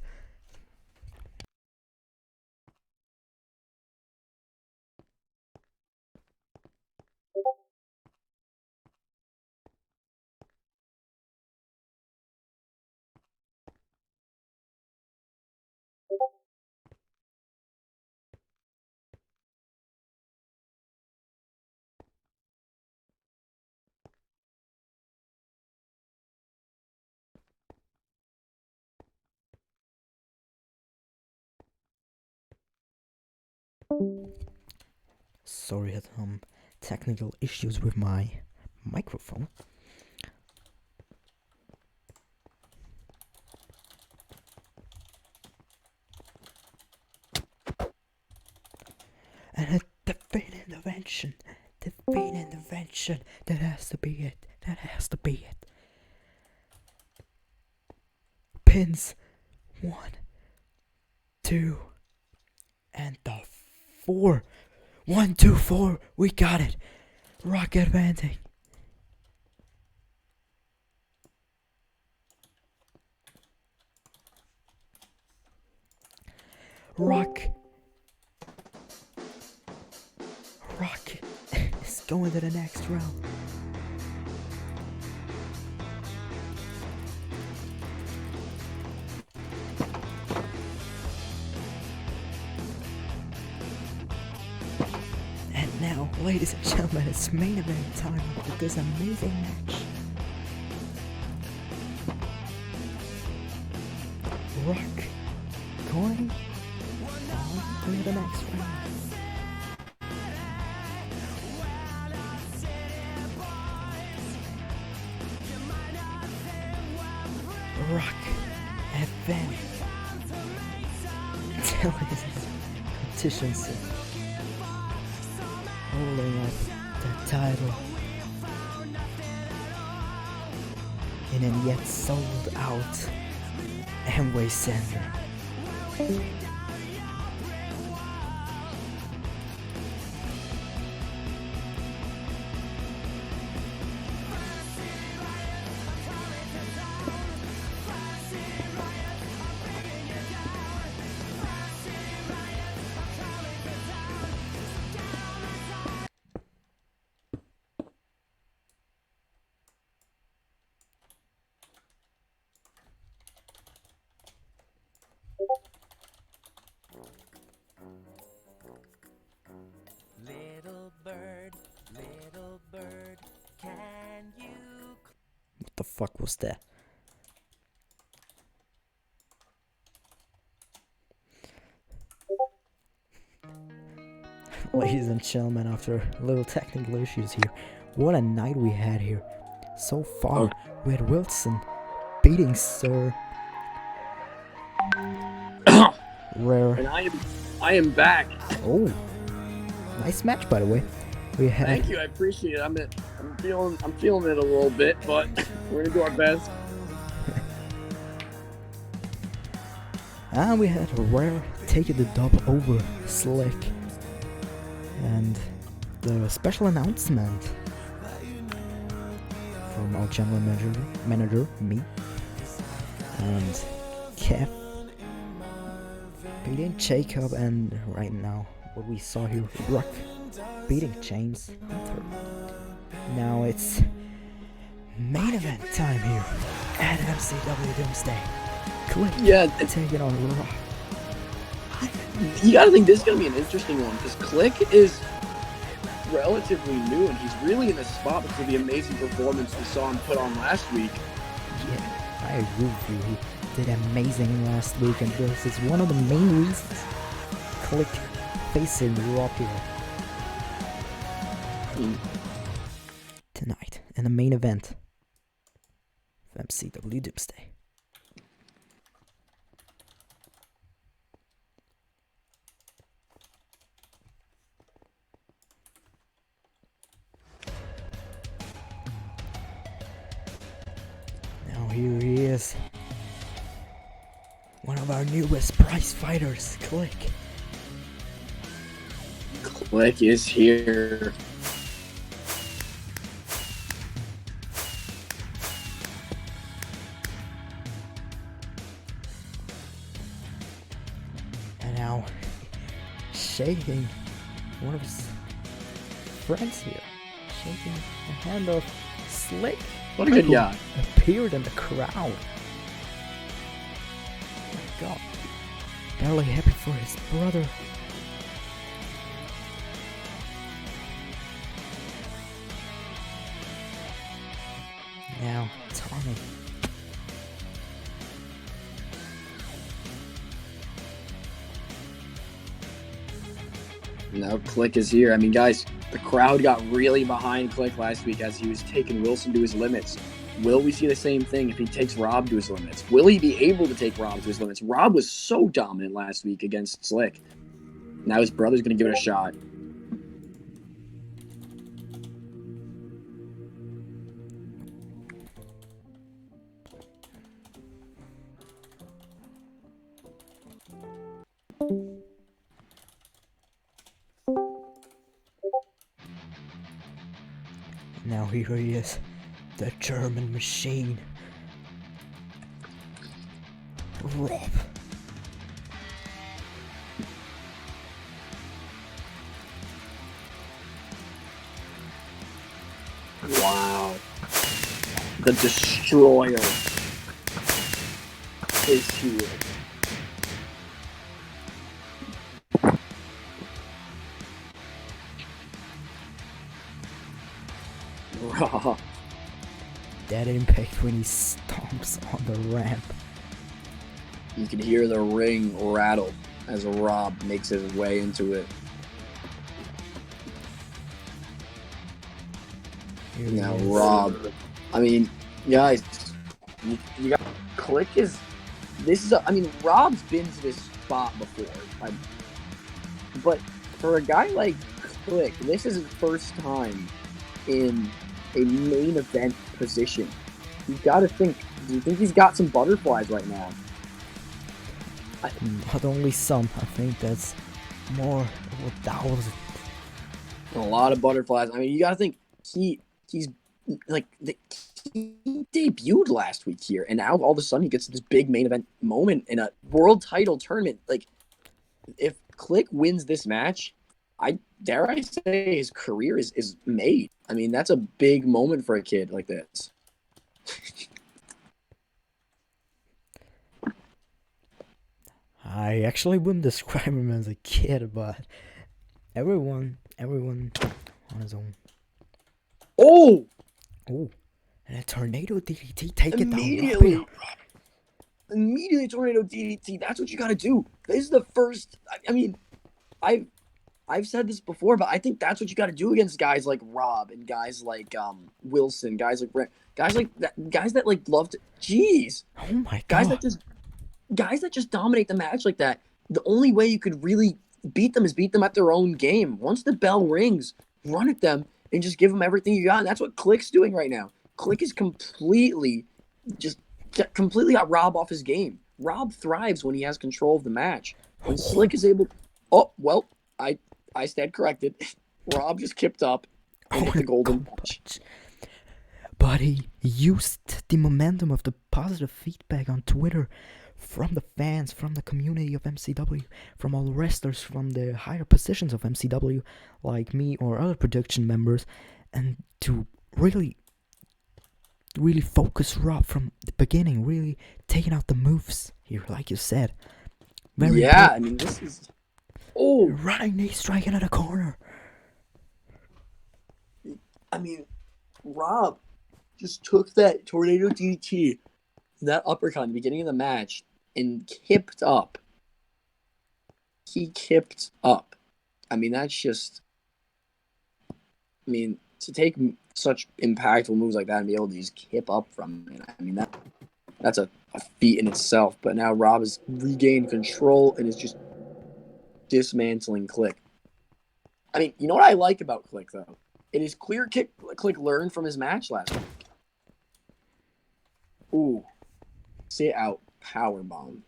Sorry, I had some technical issues with my microphone. And a defeat intervention. Defeat intervention. That has to be it. That has to be it. Pins. 1, 2, and the 4. 1, 2, 4. We got it. Ruck advancing. Ruck is going to the next round. And now, ladies and gentlemen, it's main event time for this amazing match. Ruck going on to the next round. Ruck advancing. Telling his Contingency. Holding up the title in a yet sold out Amway Center. fuck was that? Ladies and gentlemen, after little technical issues here, what a night we had here. So far, we had Wilson beating Sir Rare. And I am back. Oh, nice match, by the way. We had. Thank you, I appreciate it. I'm feeling it a little bit, but we're gonna do our best. And we had Rare taking the dub over Slick. And the special announcement from our general manager, me, and Kev beating Jacob, and right now what we saw here, Ruck beating James Hunter. Now it's main event time here at MCW Doomsday. Click taking on Ruck. You gotta think this is gonna be an interesting one because Click is relatively new and he's really in the spot because of the amazing performance we saw him put on last week. Yeah, I agree with you. He did amazing last week, and this is one of the main reasons Click facing Rock here tonight in the main event of MCW Doomsday. Now here he is, one of our newest prize fighters, Click. Click is here. And now shaking one of his friends here, shaking the hand of Slick. What a good guy. Appeared in the crowd. Oh my god. Barely happy for his brother. Now, Tommy. Now Click is here. I mean, guys, the crowd got really behind Click last week as he was taking Wilson to his limits. Will we see the same thing if he takes Rob to his limits? Will he be able to take Rob to his limits? Rob was so dominant last week against Slick. Now his brother's going to give it a shot. Now here he is, the German machine, Rob. Wow. The Destroyer is here. Raw. That impact when he stomps on the ramp. You can hear the ring rattle as Rob makes his way into it. Here he Now is. Rob, I mean, guys, you got Click is. This is. I mean, Rob's been to this spot before, but for a guy like Click, this is his first time in a main event position. You got to think. Do you think he's got some butterflies right now? Not only some, I think that's more of 1,000. A lot of butterflies. I mean, you got to think he's like he debuted last week here, and now all of a sudden he gets this big main event moment in a world title tournament. Like, if Click wins this match, I say his career is made. I mean, that's a big moment for a kid like this. I actually wouldn't describe him as a kid, but everyone on his own. Oh, Oh, And a tornado DDT, take it down. Immediately. Immediately tornado DDT. That's what you got to do. This is the first. I mean, I've said this before, but I think that's what you got to do against guys like Rob and guys like Wilson, guys like Brent, guys that like love to. Jeez. Oh my god. Guys that just dominate the match like that. The only way you could really beat them is beat them at their own game. Once the bell rings, run at them and just give them everything you got. And that's what Click's doing right now. Click is completely got Rob off his game. Rob thrives when he has control of the match. When Slick is able. Oh well, I stand corrected. Rob just kipped up and hit the golden punch. But he used the momentum of the positive feedback on Twitter from the fans, from the community of MCW, from all the wrestlers from the higher positions of MCW, like me or other production members, and to really focus Rob from the beginning, really taking out the moves here, like you said. Very important. I mean, this is... Oh! Running knee strike into the corner. I mean, Rob just took that tornado DDT, that uppercut in the beginning of the match, and kipped up. He kipped up. I mean, that's just... I mean, to take such impactful moves like that and be able to just kip up from it, I mean, that's a feat in itself. But now Rob has regained control and is just dismantling Click. I mean, you know what I like about Click, though? It is clear Click learned from his match last week. Ooh. Sit out. Powerbomb.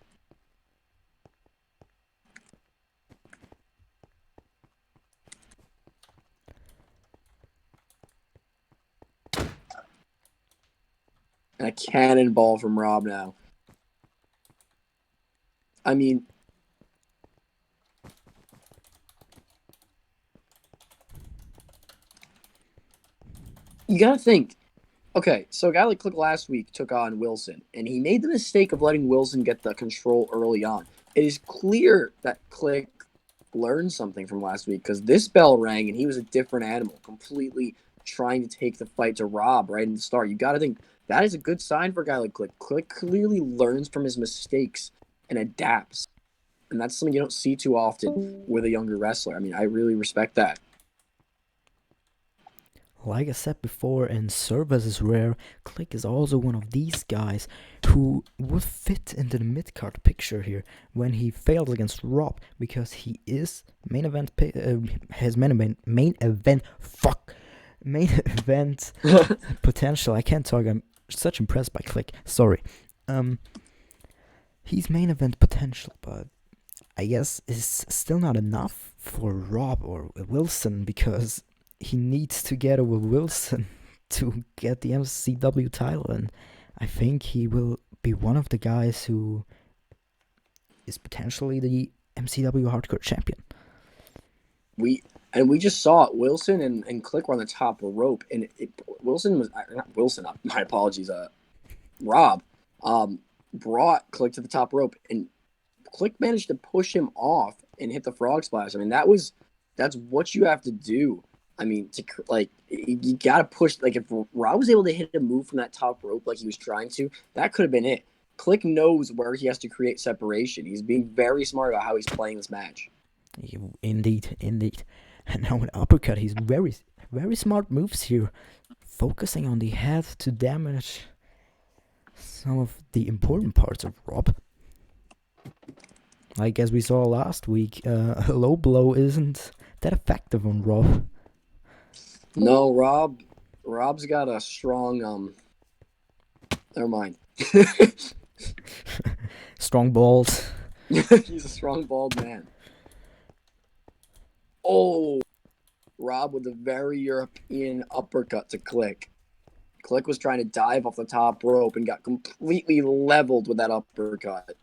And a cannonball from Rob now. I mean, you gotta think. Okay, so a guy like Click last week took on Wilson, and he made the mistake of letting Wilson get the control early on. It is clear that Click learned something from last week, because this bell rang, and he was a different animal, completely trying to take the fight to Rob right in the start. You gotta think, that is a good sign for a guy like Click. Click clearly learns from his mistakes and adapts. And that's something you don't see too often with a younger wrestler. I mean, I really respect that. Like I said before, in Service is Rare, Click is also one of these guys who would fit into the mid-card picture here when he failed against Rob, because he is main event potential. I can't talk. I'm such impressed by Click. Sorry. He's main event potential, but I guess it's still not enough for Rob or Wilson, because he needs to get over Wilson to get the MCW title, and I think he will be one of the guys who is potentially the MCW Hardcore Champion. We just saw it. Wilson and Click were on the top rope, and my apologies, Rob brought Click to the top rope, and Click managed to push him off and hit the frog splash. I mean, that's what you have to do. I mean, you gotta push. Like, if Rob was able to hit a move from that top rope like he was trying to, that could have been it. Click knows where he has to create separation. He's being very smart about how he's playing this match. Indeed. And now with uppercut, he's very, very smart moves here, focusing on the head to damage some of the important parts of Rob. Like as we saw last week, a low blow isn't that effective on Rob. No, Rob's got a strong, never mind. Strong balls. He's a strong balled man. Oh, Rob with a very European uppercut to Click. Click was trying to dive off the top rope and got completely leveled with that uppercut.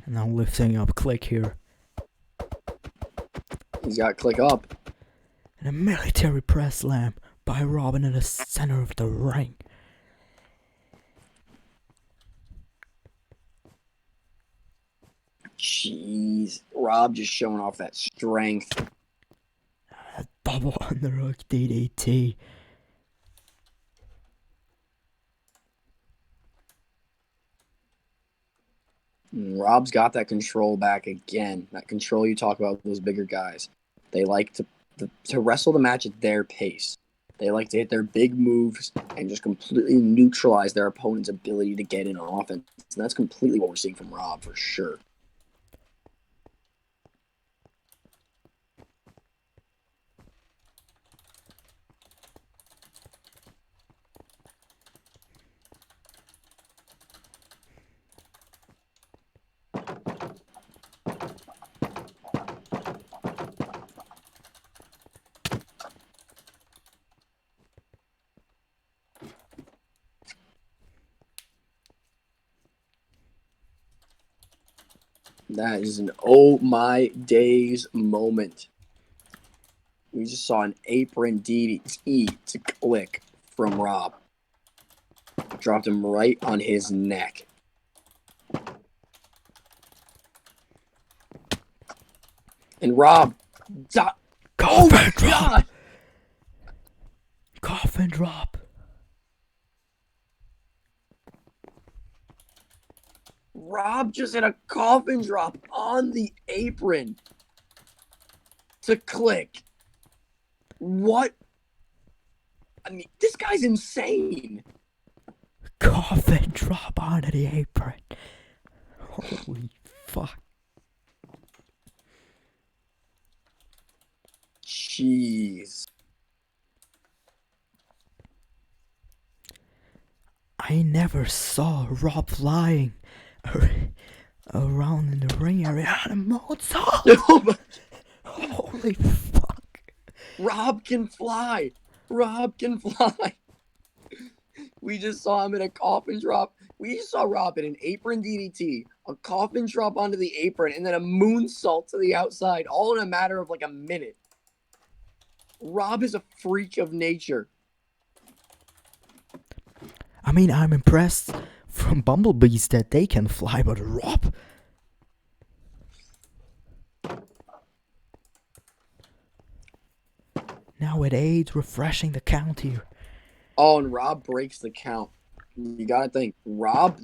And now lifting up Click here. He's got Click up. And a military press slam. by Robin in the center of the ring. Jeez, Rob just showing off that strength. A double underhook DDT. Rob's got that control back again. That control you talk about with those bigger guys. They like to wrestle the match at their pace. They like to hit their big moves and just completely neutralize their opponent's ability to get in on offense. And that's completely what we're seeing from Rob for sure. That is an oh my days moment. We just saw an apron DDT to click from Rob. Dropped him right on his neck. And Rob, Coffin drop! Coffin drop. Rob just hit a coffin drop on the apron to click. What? I mean, this guy's insane. Coffin drop onto the apron. Holy fuck. Jeez. I never saw Rob flying around in the ring area on a moonsault. Holy fuck. Rob can fly. Rob can fly. We just saw him in a coffin drop. We just saw Rob in an apron DDT, a coffin drop onto the apron, and then a moonsault to the outside, all in a matter of like a minute. Rob is a freak of nature. I mean, I'm impressed from bumblebees that they can fly, but Rob? Now at 8, refreshing the count here. Oh, and Rob breaks the count. You gotta think. Rob,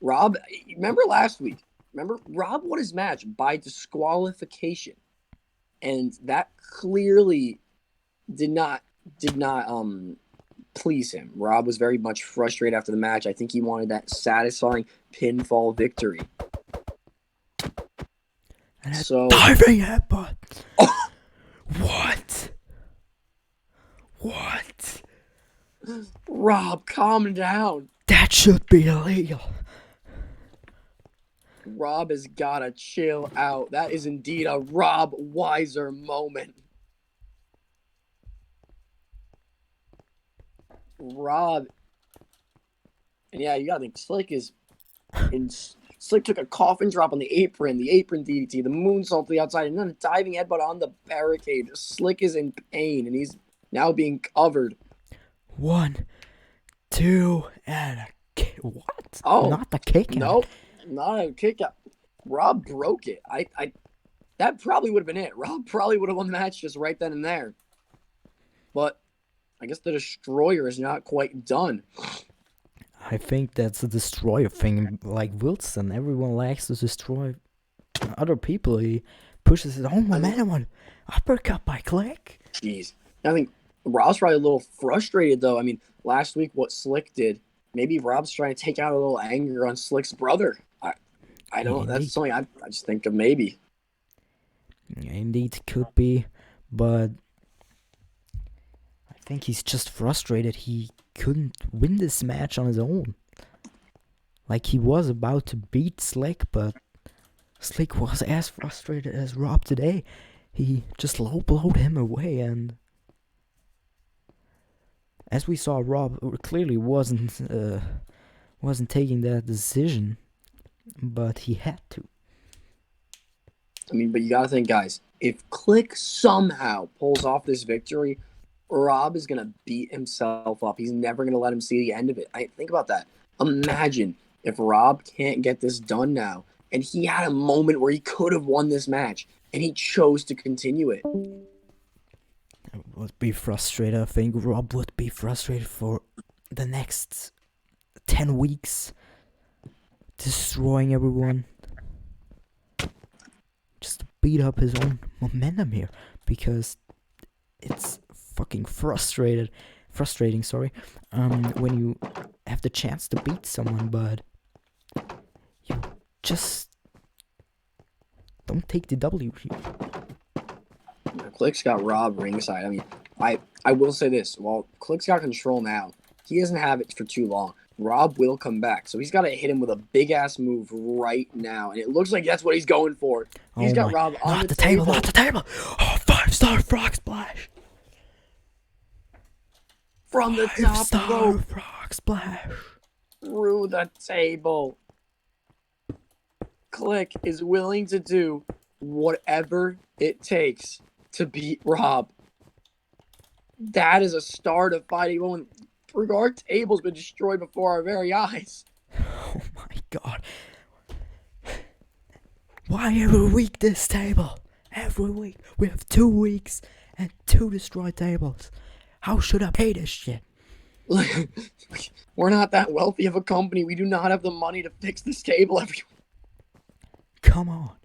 remember last week? Remember, Rob won his match by disqualification. And that clearly did not please him. Rob was very much frustrated after the match. I think he wanted that satisfying pinfall victory. And so diving headbutt. Oh. What? Rob, calm down. That should be illegal. Rob has gotta chill out. That is indeed a Rob Weiser moment. Rob, and yeah, you gotta think Slick took a coffin drop on the apron DDT, the moonsault to the outside, and then a diving headbutt on the barricade. Slick is in pain, and he's now being covered. 1, 2, and a kick. What? Oh, not the kick. Nope, not a kick out. Rob broke it. That probably would have been it. Rob probably would have won the match just right then and there. But I guess the Destroyer is not quite done. I think that's a Destroyer thing. Like Wilson, everyone likes to destroy other people. He pushes his own momentum on uppercut by Click. Jeez. I think Rob's probably a little frustrated, though. I mean, last week what Slick did, maybe Rob's trying to take out a little anger on Slick's brother. I don't know. That's something I just think of maybe. Yeah, indeed, could be. But I think he's just frustrated he couldn't win this match on his own. Like, he was about to beat Slick, but Slick was as frustrated as Rob today. He just low-blowed him away, and as we saw, Rob clearly wasn't taking that decision, but he had to. I mean, but you gotta think, guys, if Click somehow pulls off this victory, Rob is gonna beat himself up. He's never gonna let him see the end of it. Think about that. Imagine if Rob can't get this done now, and he had a moment where he could have won this match, and he chose to continue it. I would be frustrated. I think Rob would be frustrated for the next 10 weeks, destroying everyone, just to beat up his own momentum here, because it's fucking frustrating, when you have the chance to beat someone, but you just don't take the W here. Click's got Rob ringside. I mean, I will say this. While Click's got control now, he doesn't have it for too long. Rob will come back, so he's got to hit him with a big-ass move right now, and it looks like that's what he's going for. He's got Rob on the table. Not the table! Oh, 5-star frog splash! From the top 5-star rope. frog splash! Through the table. Click is willing to do whatever it takes to beat Rob. That is a start of fighting when our table's been destroyed before our very eyes. Oh my god. Why every week this table? Every week. We have 2 weeks and 2 destroyed tables. How should I pay this shit? We're not that wealthy of a company. We do not have the money to fix this table every week. Come on.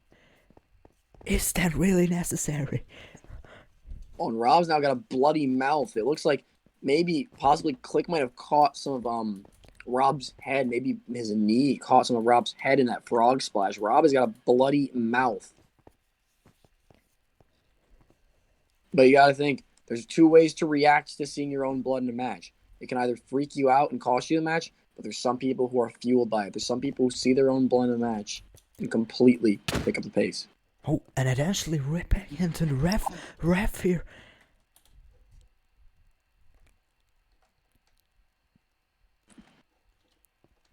Is that really necessary? Oh, and Rob's now got a bloody mouth. It looks like possibly Click might have caught some of Rob's head. Maybe his knee caught some of Rob's head in that frog splash. Rob has got a bloody mouth. But you gotta think, there's 2 ways to react to seeing your own blood in a match. It can either freak you out and cost you the match, but there's some people who are fueled by it. There's some people who see their own blood in a match and completely pick up the pace. Oh, and it actually ripping into the ref here.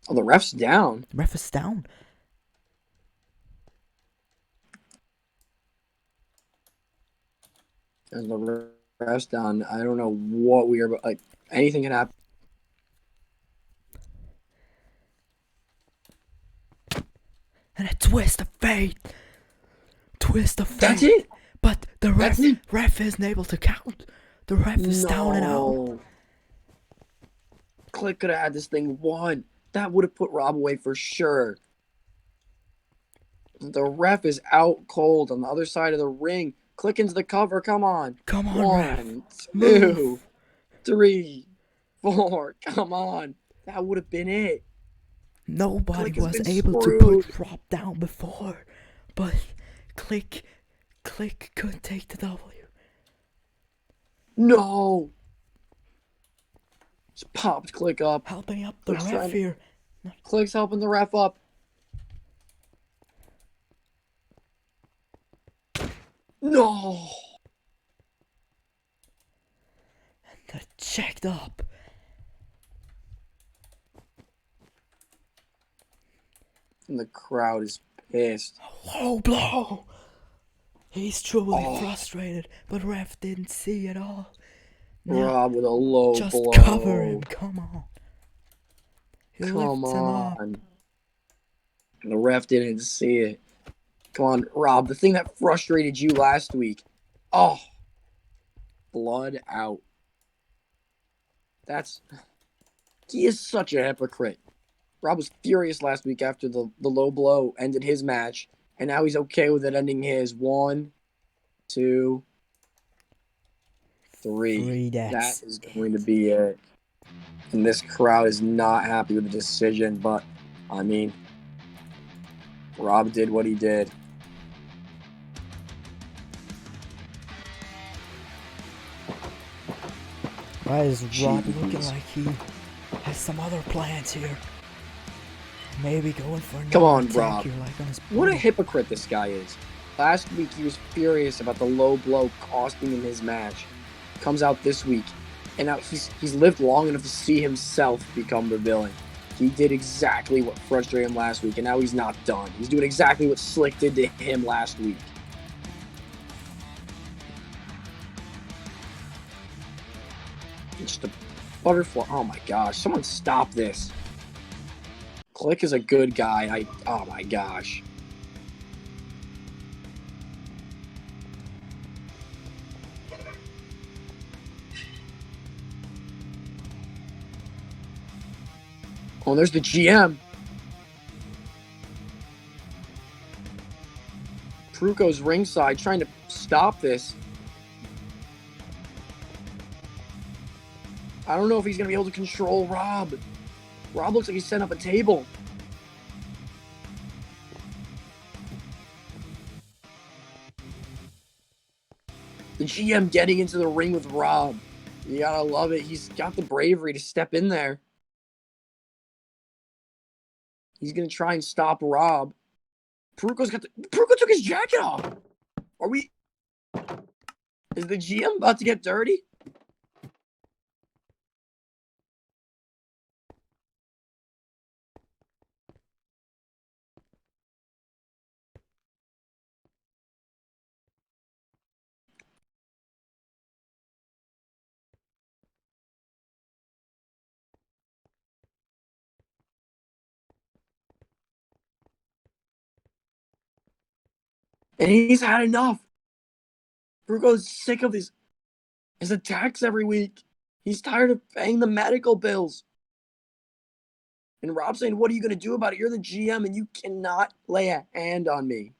Oh, the ref's down. The ref is down. And the ref's down. I don't know what we are, but like anything can happen. And a twist of fate. That's it. But the ref isn't able to count. The ref is down and out. Click could have had this thing won. That would have put Rob away for sure. The ref is out cold on the other side of the ring. Click into the cover. Come on. Come on, 1, ref. 2, 3, 4. Come on. That would have been it. Nobody Click has was been able screwed. to put Rob down before, but Click could take the W. No. Just popped Click up. Helping up the Click's ref here. Click's helping the ref up. No. And they're checked up. And the crowd is pissed. Low blow. He's truly frustrated, but ref didn't see it all. Rob with a low Just blow. cover him, come on. He Come lifts him up. on. And the ref didn't see it. Come on, Rob. The thing that frustrated you last week. Oh. Blood out. He is such a hypocrite. Rob was furious last week after the low blow ended his match. And now he's okay with it ending his. 1, 2, 3. That is going to be it. And this crowd is not happy with the decision, but I mean, Rob did what he did. Why is Rob looking like he has some other plans here? Maybe going for another Come on, attack Rob. here, like on his What a opponent. hypocrite this guy is. Last week he was furious about the low blow costing him his match. Comes out this week, and now he's lived long enough to see himself become the villain. He did exactly what frustrated him last week, and now he's not done. He's doing exactly what Slick did to him last week. watch the butterfly. Oh my gosh, someone stop this. Click is a good guy. Oh my gosh. Oh, there's the GM. Preuko's ringside trying to stop this. I don't know if he's going to be able to control Rob. Rob looks like he's setting up a table. The GM getting into the ring with Rob. You gotta love it. He's got the bravery to step in there. He's going to try and stop Rob. Preuko took his jacket off. Is the GM about to get dirty? And he's had enough. Preuko's sick of his attacks every week. He's tired of paying the medical bills. And Rob's saying, what are you going to do about it? You're the GM and you cannot lay a hand on me.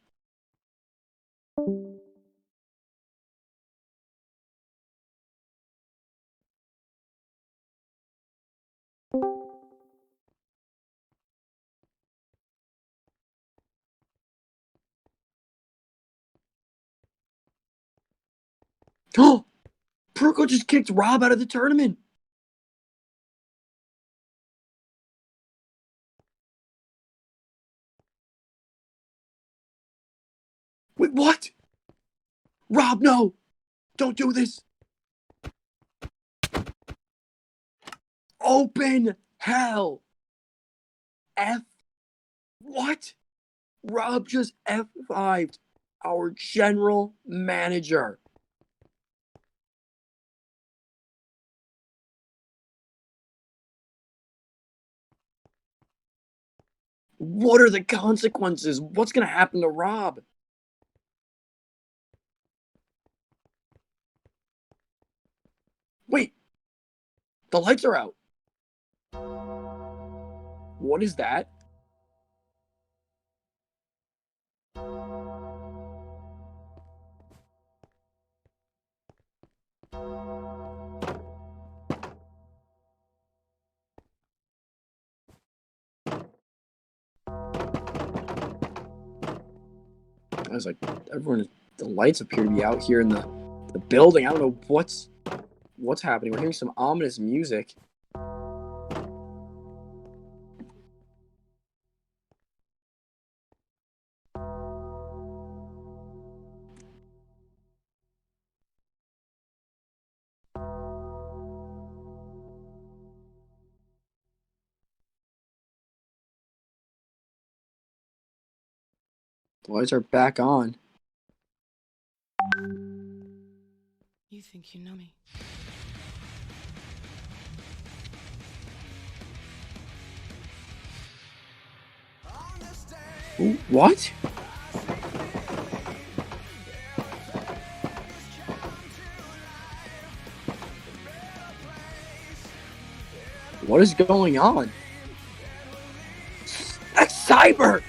Oh, Preuko just kicked Rob out of the tournament. Wait, what? Rob, no. Don't do this. Open hell. What? Rob just F5'd our general manager. What are the consequences? What's going to happen to Rob? Wait, the lights are out. What is that? I was like, the lights appear to be out here in the building. I don't know what's happening. We're hearing some ominous music. The lights are back on. You think you know me? Ooh, what? What is going on? That's Cyber!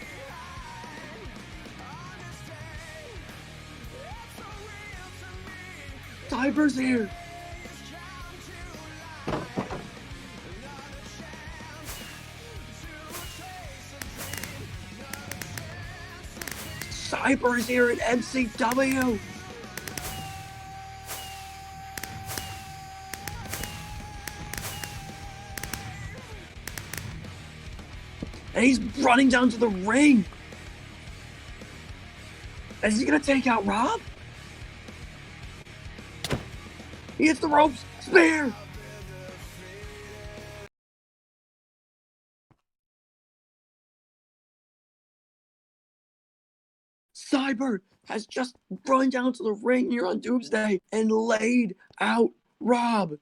Cyber's here! Cyber's here at MCW! And he's running down to the ring! Is he gonna take out Rob? He hits the ropes! Spear! Cyber has just run down to the ring here on Doomsday and laid out Rob.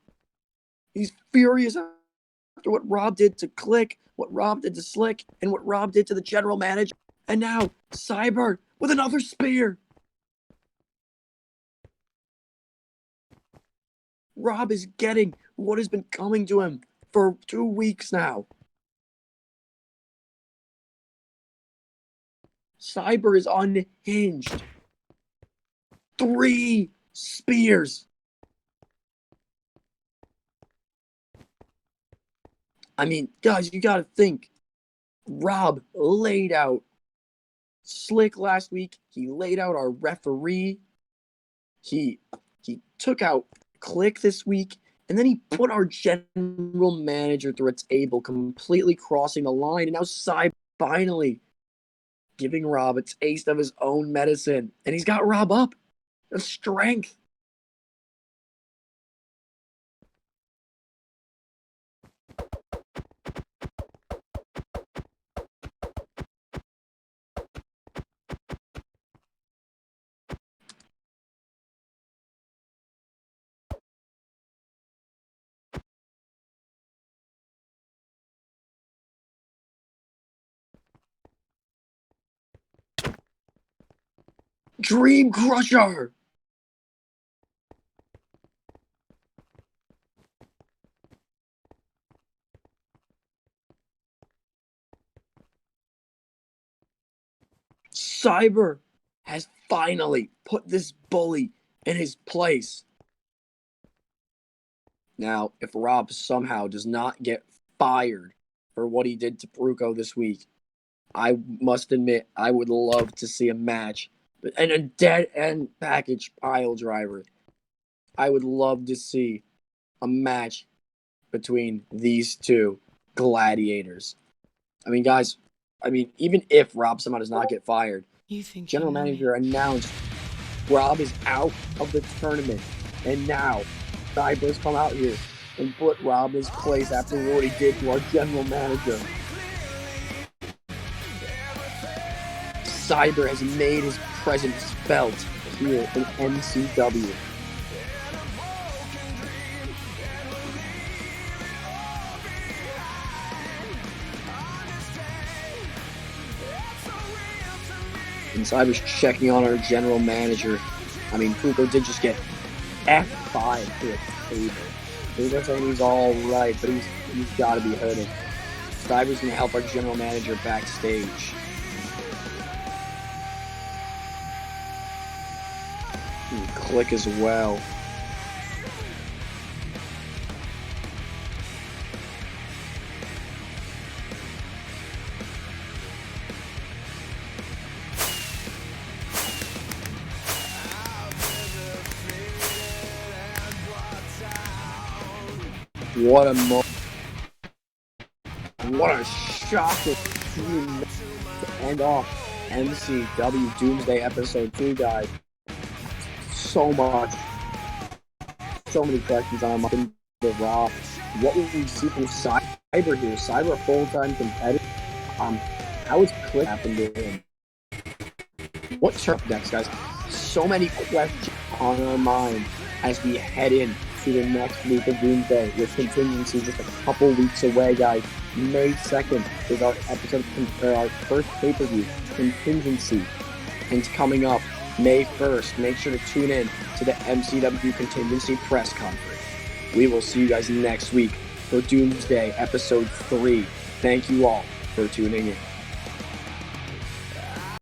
He's furious after what Rob did to Click, what Rob did to Slick, and what Rob did to the general manager. And now, Cyborg with another spear. Rob is getting what has been coming to him for 2 weeks now. Cyber is unhinged. 3 spears. I mean, guys, you gotta think. Rob laid out Slick last week. He laid out our referee. He took out Click this week. And then he put our general manager through a table, completely crossing the line. And now Cyber finally giving Rob a taste of his own medicine. And he's got Rob up. The strength. Dream Crusher. Cyber has finally put this bully in his place. Now, if Rob somehow does not get fired for what he did to Preuko this week, I must admit I would love to see a match and a dead end package pile driver. I would love to see a match between these two gladiators. I mean, guys, even if Rob somehow does not get fired, You think general you know me. manager announced Rob is out of the tournament. And now, Cyber's come out here and put Rob in his place after what he did to our general manager. Cyber has made his presence felt here in MCW. And Cyber's checking on our general manager. I mean, Preuko did just get F5 to a table. Preuko's saying he's all right, but he's got to be hurting. Cyber's going to help our general manager backstage. And Click as well. What a moment. What a shocking team to end off MCW Doomsday Episode 2, guys. So many questions on the Raw. What will we see from Cyber here? Cyber a full-time competitor? How is Click happened to him? What turf next, guys? So many questions on our mind as we head in to the next week of Doomsday with Contingency just a couple weeks away, guys. May 2nd is our episode, our first pay-per-view, Contingency. And coming up May 1st, make sure to tune in to the MCW Contingency press conference. We will see you guys next week for Doomsday Episode 3. Thank you all for tuning in.